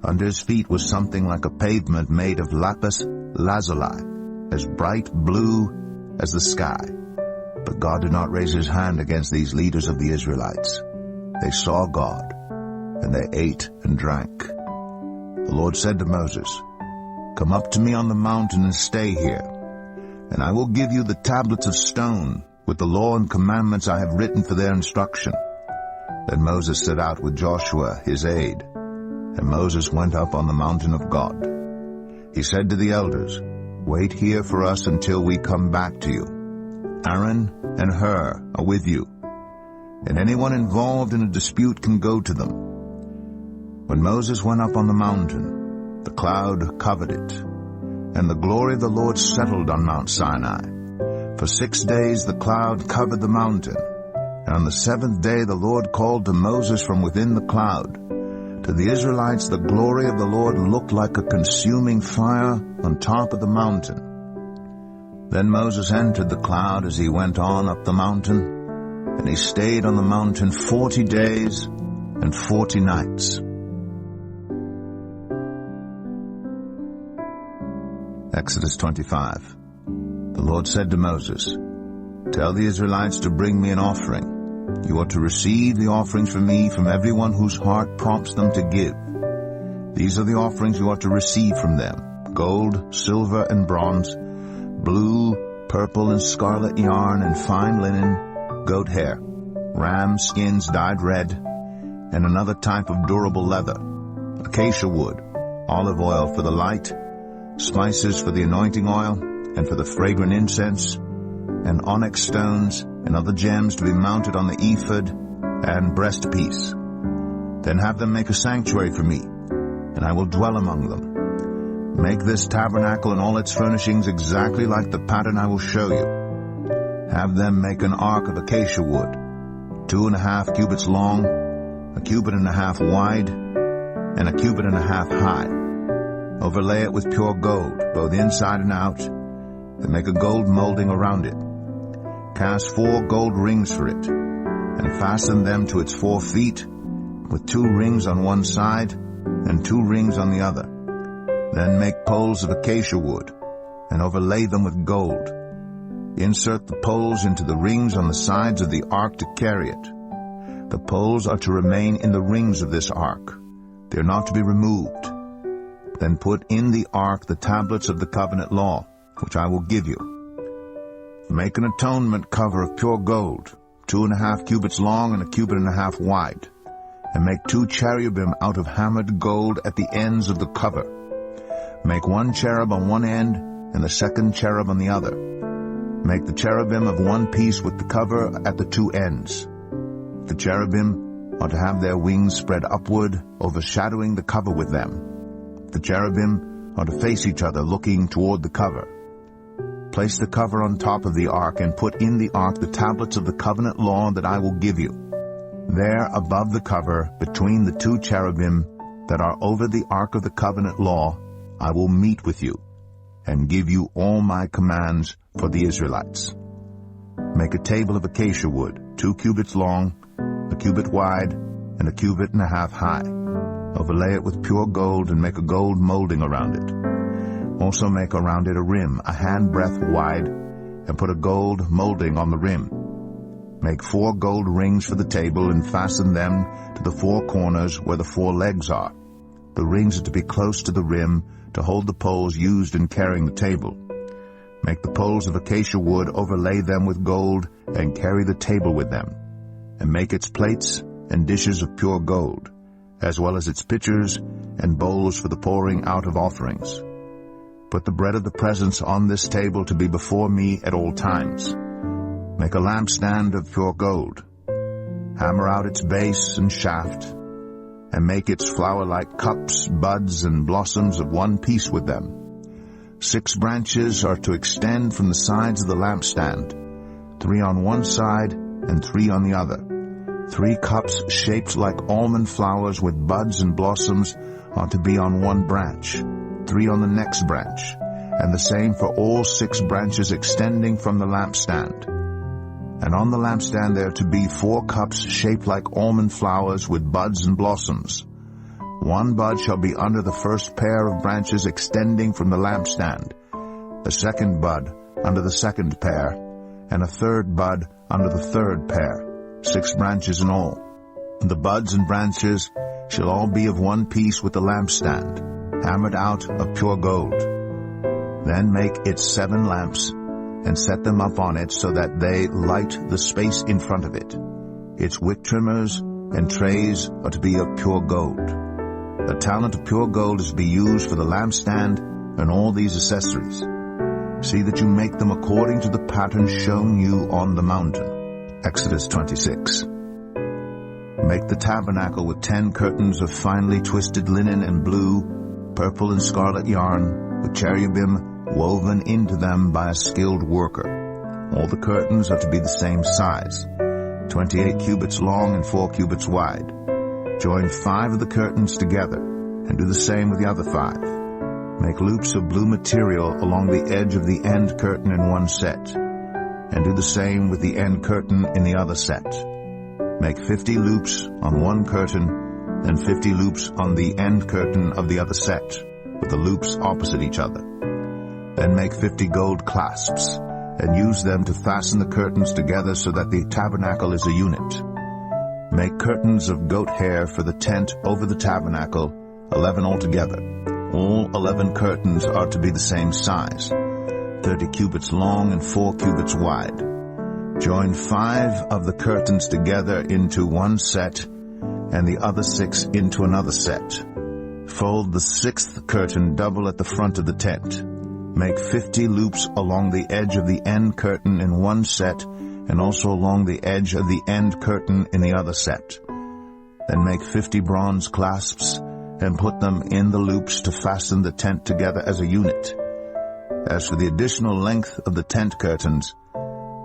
Under his feet was something like a pavement made of lapis lazuli, as bright blue as the sky. But God did not raise his hand against these leaders of the Israelites. They saw God, and they ate and drank. The Lord said to Moses, Come up to me on the mountain and stay here, and I will give you the tablets of stone with the law and commandments I have written for their instruction. Then Moses set out with Joshua his aide, and Moses went up on the mountain of God. He said to the elders, Wait here for us until we come back to you. Aaron and Hur are with you, and anyone involved in a dispute can go to them. When Moses went up on the mountain, the cloud covered it, and the glory of the Lord settled on Mount Sinai. For 6 days the cloud covered the mountain, and on the 7th day the Lord called to Moses from within the cloud. To the Israelites the glory of the Lord looked like a consuming fire on top of the mountain. Then Moses entered the cloud as he went on up the mountain, and he stayed on the mountain 40 days and 40 nights. Exodus 25. The Lord said to Moses, Tell the Israelites to bring me an offering. You are to receive the offerings from me from everyone whose heart prompts them to give. These are the offerings you are to receive from them: gold, silver, and bronze, blue, purple, and scarlet yarn, and fine linen, goat hair, ram skins dyed red, and another type of durable leather, acacia wood, olive oil for the light, spices for the anointing oil, and for the fragrant incense, and onyx stones, and other gems to be mounted on the ephod and breastpiece. Then have them make a sanctuary for me, and I will dwell among them. Make this tabernacle and all its furnishings exactly like the pattern I will show you. Have them make an ark of acacia wood, 2.5 cubits long, 1.5 cubits wide, and 1.5 cubits high. Overlay it with pure gold, both inside and out, and make a gold molding around it. Cast 4 gold rings for it, and fasten them to its 4 feet, with 2 rings on one side and 2 rings on the other. Then make poles of acacia wood, and overlay them with gold. Insert the poles into the rings on the sides of the ark to carry it. The poles are to remain in the rings of this ark. They are not to be removed. Then put in the ark the tablets of the covenant law, which I will give you. Make an atonement cover of pure gold, 2.5 cubits long and 1.5 cubits wide, and make 2 cherubim out of hammered gold at the ends of the cover. Make 1 cherub on one end and the second cherub on the other. Make the cherubim of one piece with the cover at the 2 ends. The cherubim are to have their wings spread upward, overshadowing the cover with them. The cherubim are to face each other, looking toward the cover. Place the cover on top of the ark and put in the ark the tablets of the covenant law that I will give you. There above the cover, between the 2 cherubim that are over the ark of the covenant law, I will meet with you and give you all my commands for the Israelites. Make a table of acacia wood, 2 cubits long, 1 cubit wide, and 1.5 cubits high. Overlay it with pure gold and make a gold molding around it. Also make around it a rim, a handbreadth wide, and put a gold molding on the rim. Make 4 gold rings for the table and fasten them to the 4 corners where the 4 legs are. The rings are to be close to the rim to hold the poles used in carrying the table. Make the poles of acacia wood, overlay them with gold, and carry the table with them. And make its plates and dishes of pure gold, as well as its pitchers and bowls for the pouring out of offerings. Put the bread of the presence on this table to be before me at all times. Make a lampstand of pure gold. Hammer out its base and shaft, and make its flower-like cups, buds, and blossoms of one piece with them. 6 branches are to extend from the sides of the lampstand, 3 on one side and 3 on the other. 3 cups shaped like almond flowers with buds and blossoms are to be on one branch, 3 on the next branch, and the same for all 6 branches extending from the lampstand. And on the lampstand there are to be 4 cups shaped like almond flowers with buds and blossoms. 1 bud shall be under the first pair of branches extending from the lampstand, the second bud under the second pair, and a third bud under the third pair, 6 branches in all. And the buds and branches shall all be of one piece with the lampstand, hammered out of pure gold. Then make its 7 lamps, and set them up on it so that they light the space in front of it. Its wick trimmers and trays are to be of pure gold. A talent of pure gold is to be used for the lampstand and all these accessories. See that you make them according to the pattern shown you on the mountain. Exodus 26. Make the tabernacle with 10 curtains of finely twisted linen and blue, purple and scarlet yarn, with cherubim woven into them by a skilled worker. All the curtains are to be the same size, 28 cubits long and 4 cubits wide. Join 5 of the curtains together, and do the same with the other 5. Make loops of blue material along the edge of the end curtain in one set, and do the same with the end curtain in the other set. Make 50 loops on one curtain, and 50 loops on the end curtain of the other set, with the loops opposite each other. Then make 50 gold clasps, and use them to fasten the curtains together so that the tabernacle is a unit. Make curtains of goat hair for the tent over the tabernacle, 11 altogether. All 11 curtains are to be the same size, 30 cubits long and 4 cubits wide. Join 5 of the curtains together into one set, and the other 6 into another set. Fold the 6th curtain double at the front of the tent. Make 50 loops along the edge of the end curtain in one set, and also along the edge of the end curtain in the other set. Then make 50 bronze clasps, and put them in the loops to fasten the tent together as a unit. As for the additional length of the tent curtains,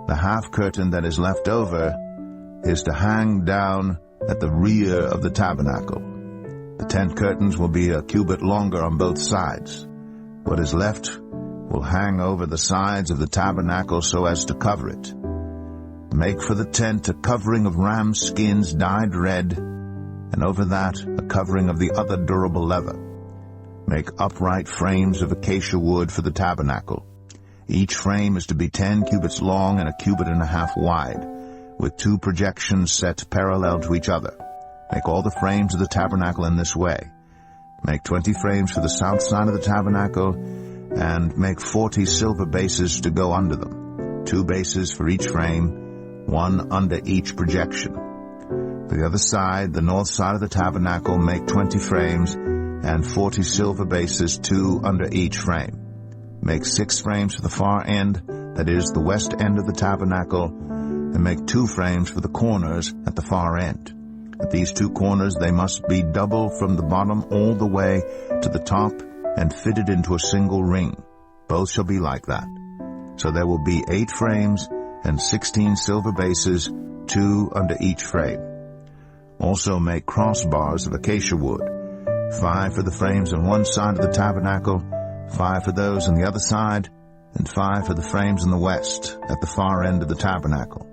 The half curtain that is left over is to hang down at the rear of the tabernacle. The tent curtains will be a cubit longer on both sides. What is left will hang over the sides of the tabernacle so as to cover it. Make for the tent a covering of ram skins dyed red, and over that a covering of the other durable leather. Make upright frames of acacia wood for the tabernacle. Each frame is to be 10 cubits long and a cubit and a half wide, with 2 projections set parallel to each other. Make all the frames of the tabernacle in this way. Make 20 frames for the south side of the tabernacle, and make 40 silver bases to go under them, 2 bases for each frame, 1 under each projection. For the other side, the north side of the tabernacle, make 20 frames and 40 silver bases, 2 under each frame. Make 6 frames for the far end, that is, the west end of the tabernacle, and make 2 frames for the corners at the far end. At these 2 corners they must be double from the bottom all the way to the top and fitted into a single ring. Both shall be like that. So there will be 8 frames and 16 silver bases, 2 under each frame. Also make crossbars of acacia wood, 5 for the frames on one side of the tabernacle, 5 for those on the other side, and 5 for the frames in the west, at the far end of the tabernacle.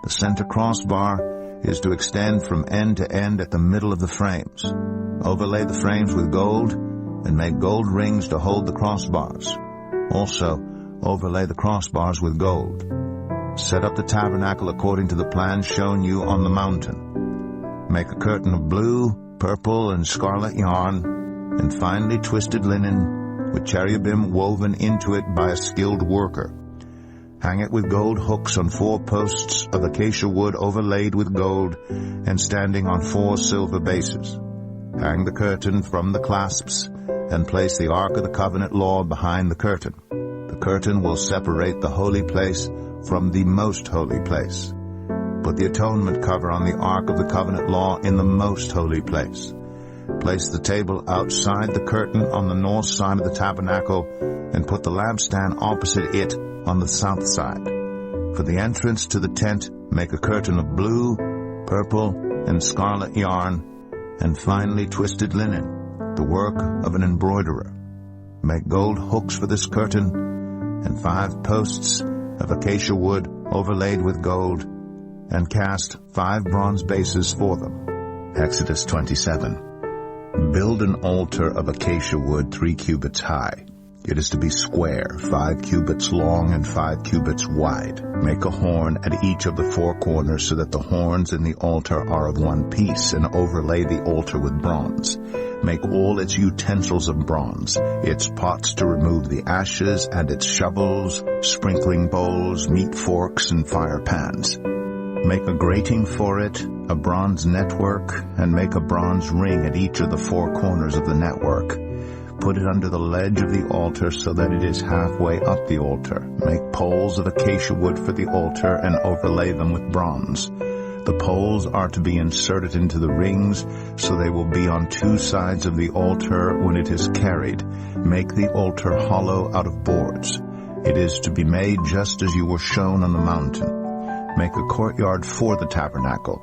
The center crossbar is to extend from end to end at the middle of the frames. Overlay the frames with gold, and make gold rings to hold the crossbars. Also, overlay the crossbars with gold. Set up the tabernacle according to the plan shown you on the mountain. Make a curtain of blue, purple, and scarlet yarn, and finely twisted linen, with cherubim woven into it by a skilled worker. Hang it with gold hooks on 4 posts of acacia wood overlaid with gold and standing on 4 silver bases. Hang the curtain from the clasps and place the Ark of the Covenant law behind the curtain. The curtain will separate the holy place from the most holy place. Put the atonement cover on the Ark of the Covenant law in the most holy place. Place the table outside the curtain on the north side of the tabernacle, and put the lampstand opposite it on the south side. For the entrance to the tent, make a curtain of blue, purple, and scarlet yarn, and finely twisted linen, the work of an embroiderer. Make gold hooks for this curtain, and 5 posts of acacia wood overlaid with gold, and cast 5 bronze bases for them. Exodus 27. Build an altar of acacia wood 3 cubits high. It is to be square, 5 cubits long and 5 cubits wide. Make a horn at each of the 4 corners so that the horns in the altar are of one piece, and overlay the altar with bronze. Make all its utensils of bronze, its pots to remove the ashes, and its shovels, sprinkling bowls, meat forks, and fire pans. Make a grating for it, a bronze network, and make a bronze ring at each of the 4 corners of the network. Put it under the ledge of the altar so that it is halfway up the altar. Make poles of acacia wood for the altar and overlay them with bronze. The poles are to be inserted into the rings, so they will be on 2 sides of the altar when it is carried. Make the altar hollow out of boards. It is to be made just as you were shown on the mountain. Make a courtyard for the tabernacle.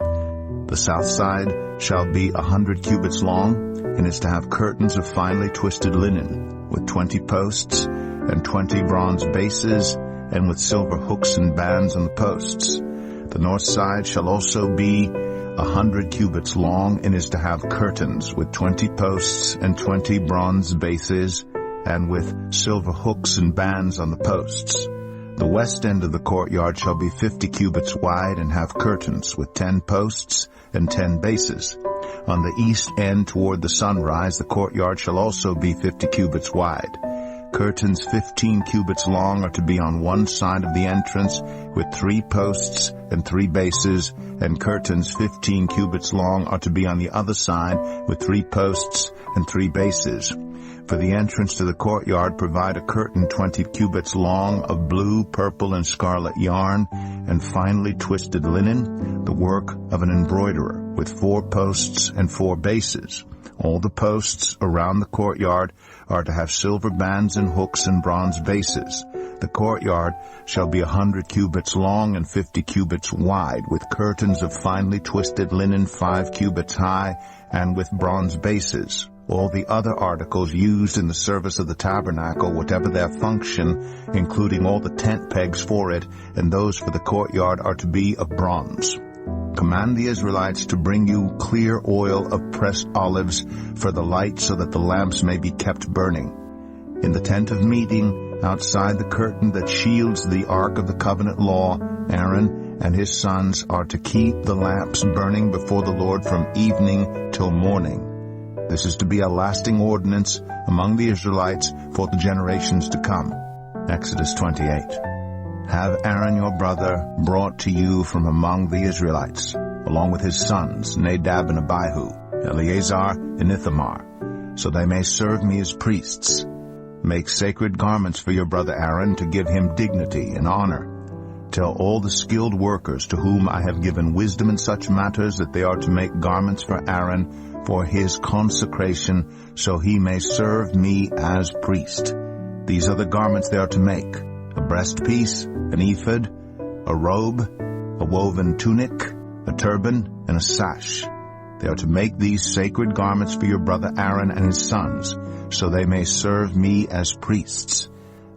The south side shall be 100 cubits long, and is to have curtains of finely twisted linen, with 20 posts and 20 bronze bases, and with silver hooks and bands on the posts. The north side shall also be 100 cubits long, and is to have curtains with 20 posts and 20 bronze bases, and with silver hooks and bands on the posts. The west end of the courtyard shall be 50 cubits wide, and have curtains with 10 posts and 10 bases. On the east end toward the sunrise, the courtyard shall also be 50 cubits wide. Curtains 15 cubits long are to be on one side of the entrance, with 3 posts and 3 bases, and curtains 15 cubits long are to be on the other side, with 3 posts and 3 bases. For the entrance to the courtyard, provide a curtain 20 cubits long of blue, purple, and scarlet yarn, and finely twisted linen, the work of an embroiderer, with 4 posts and 4 bases. All the posts around the courtyard are to have silver bands and hooks and bronze bases. The courtyard shall be 100 cubits long and 50 cubits wide, with curtains of finely twisted linen 5 cubits high, and with bronze bases. All the other articles used in the service of the tabernacle, whatever their function, including all the tent pegs for it, and those for the courtyard, are to be of bronze. Command the Israelites to bring you clear oil of pressed olives for the light, so that the lamps may be kept burning. In the tent of meeting, outside the curtain that shields the ark of the covenant law, Aaron and his sons are to keep the lamps burning before the Lord from evening till morning. This is to be a lasting ordinance among the Israelites for the generations to come. Exodus 28. Have Aaron your brother brought to you from among the Israelites, along with his sons, Nadab and Abihu, Eleazar and Ithamar, so they may serve me as priests. Make sacred garments for your brother Aaron to give him dignity and honor. Tell all the skilled workers to whom I have given wisdom in such matters that they are to make garments for Aaron for his consecration, so he may serve me as priest. These are the garments they are to make: a breastpiece, an ephod, a robe, a woven tunic, a turban, and a sash. They are to make these sacred garments for your brother Aaron and his sons, so they may serve me as priests.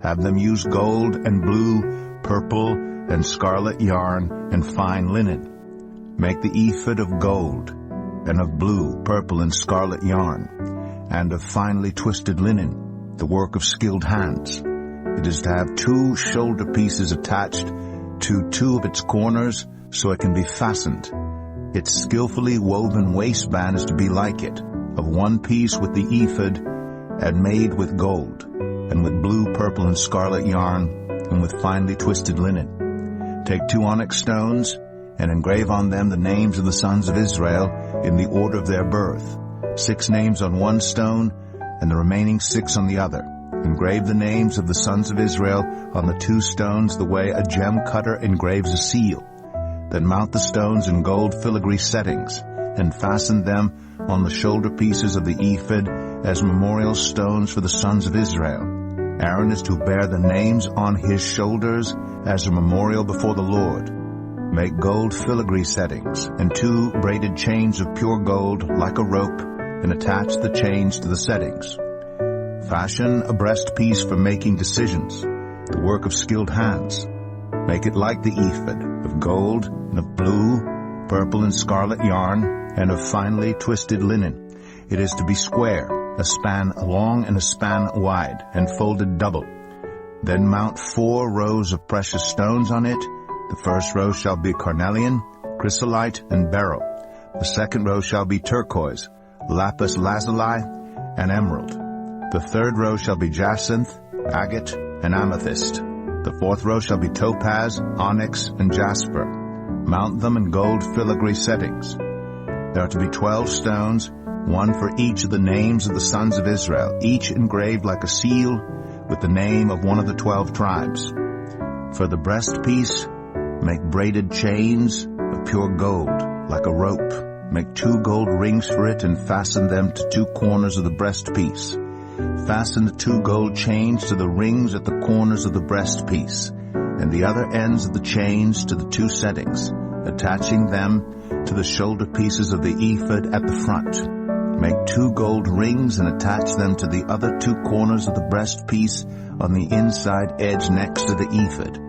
Have them use gold and blue, purple, and scarlet yarn and fine linen. Make the ephod of gold, and of blue, purple, and scarlet yarn, and of finely twisted linen, the work of skilled hands. It is to have 2 shoulder pieces attached to 2 of its corners, so it can be fastened. Its skillfully woven waistband is to be like it, of 1 piece with the ephod, and made with gold, and with blue, purple, and scarlet yarn, and with finely twisted linen. Take 2 onyx stones, and engrave on them the names of the sons of Israel in the order of their birth, 6 names on 1 stone, and the remaining 6 on the other. Engrave the names of the sons of Israel on the 2 stones the way a gem cutter engraves a seal. Then mount the stones in gold filigree settings, and fasten them on the shoulder pieces of the ephod as memorial stones for the sons of Israel. Aaron is to bear the names on his shoulders as a memorial before the Lord. Make gold filigree settings and 2 braided chains of pure gold like a rope, and attach the chains to the settings. Fashion a breastpiece for making decisions, the work of skilled hands. Make it like the ephod, of gold and of blue, purple, and scarlet yarn, and of finely twisted linen. It is to be square, a span long and a span wide, and folded double. Then mount 4 rows of precious stones on it. The first row shall be carnelian, chrysolite, and beryl. The second row shall be turquoise, lapis lazuli, and emerald. The third row shall be jacinth, agate, and amethyst. The fourth row shall be topaz, onyx, and jasper. Mount them in gold filigree settings. There are to be 12 stones, 1 for each of the names of the sons of Israel, each engraved like a seal with the name of one of the 12 tribes. For the breastpiece, make braided chains of pure gold, like a rope. Make 2 gold rings for it, and fasten them to 2 corners of the breastpiece. Fasten the 2 gold chains to the rings at the corners of the breastpiece, and the other ends of the chains to the 2 settings, attaching them to the shoulder pieces of the ephod at the front. Make 2 gold rings and attach them to the other 2 corners of the breastpiece on the inside edge next to the ephod.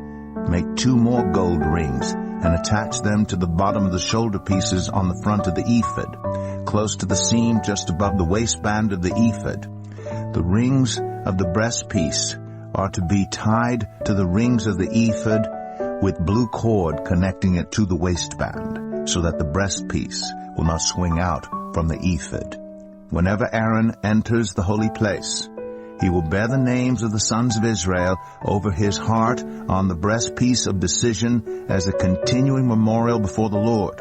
Make 2 more gold rings and attach them to the bottom of the shoulder pieces on the front of the ephod, close to the seam just above the waistband of the ephod. The rings of the breastpiece are to be tied to the rings of the ephod with blue cord connecting it to the waistband, so that the breastpiece will not swing out from the ephod. Whenever Aaron enters the holy place, he will bear the names of the sons of Israel over his heart on the breastpiece of decision as a continuing memorial before the Lord.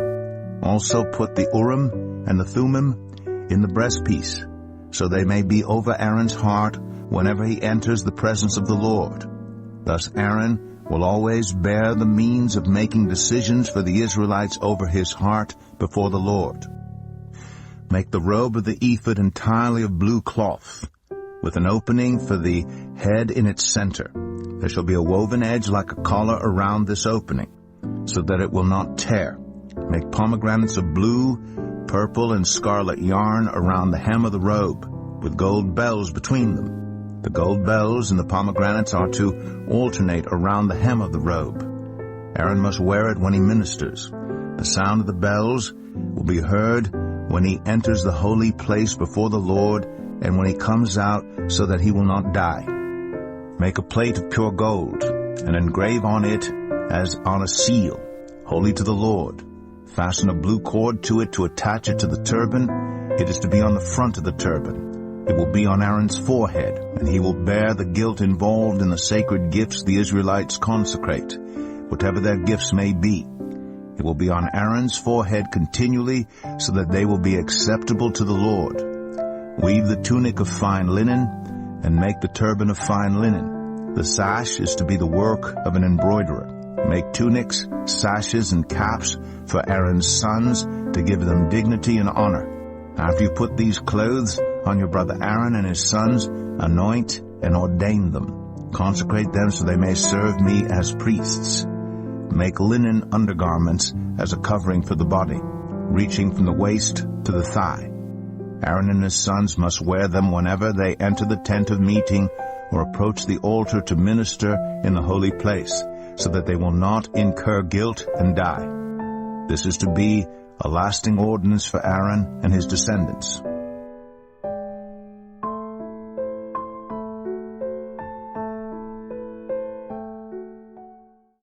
Also put the Urim and the Thummim in the breastpiece, so they may be over Aaron's heart whenever he enters the presence of the Lord. Thus Aaron will always bear the means of making decisions for the Israelites over his heart before the Lord. Make the robe of the ephod entirely of blue cloth, with an opening for the head in its center. There shall be a woven edge like a collar around this opening, so that it will not tear. Make pomegranates of blue, purple, and scarlet yarn around the hem of the robe, with gold bells between them. The gold bells and the pomegranates are to alternate around the hem of the robe. Aaron must wear it when he ministers. The sound of the bells will be heard when he enters the holy place before the Lord and when he comes out, so that he will not die. Make a plate of pure gold and engrave on it as on a seal, holy to the Lord. Fasten a blue cord to it to attach it to the turban. It is to be on the front of the turban. It will be on Aaron's forehead, and he will bear the guilt involved in the sacred gifts the Israelites consecrate, whatever their gifts may be. It will be on Aaron's forehead continually, so that they will be acceptable to the Lord. Weave the tunic of fine linen, and make the turban of fine linen. The sash is to be the work of an embroiderer. Make tunics, sashes, and caps for Aaron's sons, to give them dignity and honor. After you put these clothes on your brother Aaron and his sons, anoint and ordain them. Consecrate them so they may serve me as priests. Make linen undergarments as a covering for the body, reaching from the waist to the thigh. Aaron and his sons must wear them whenever they enter the tent of meeting or approach the altar to minister in the holy place, so that they will not incur guilt and die. This is to be a lasting ordinance for Aaron and his descendants.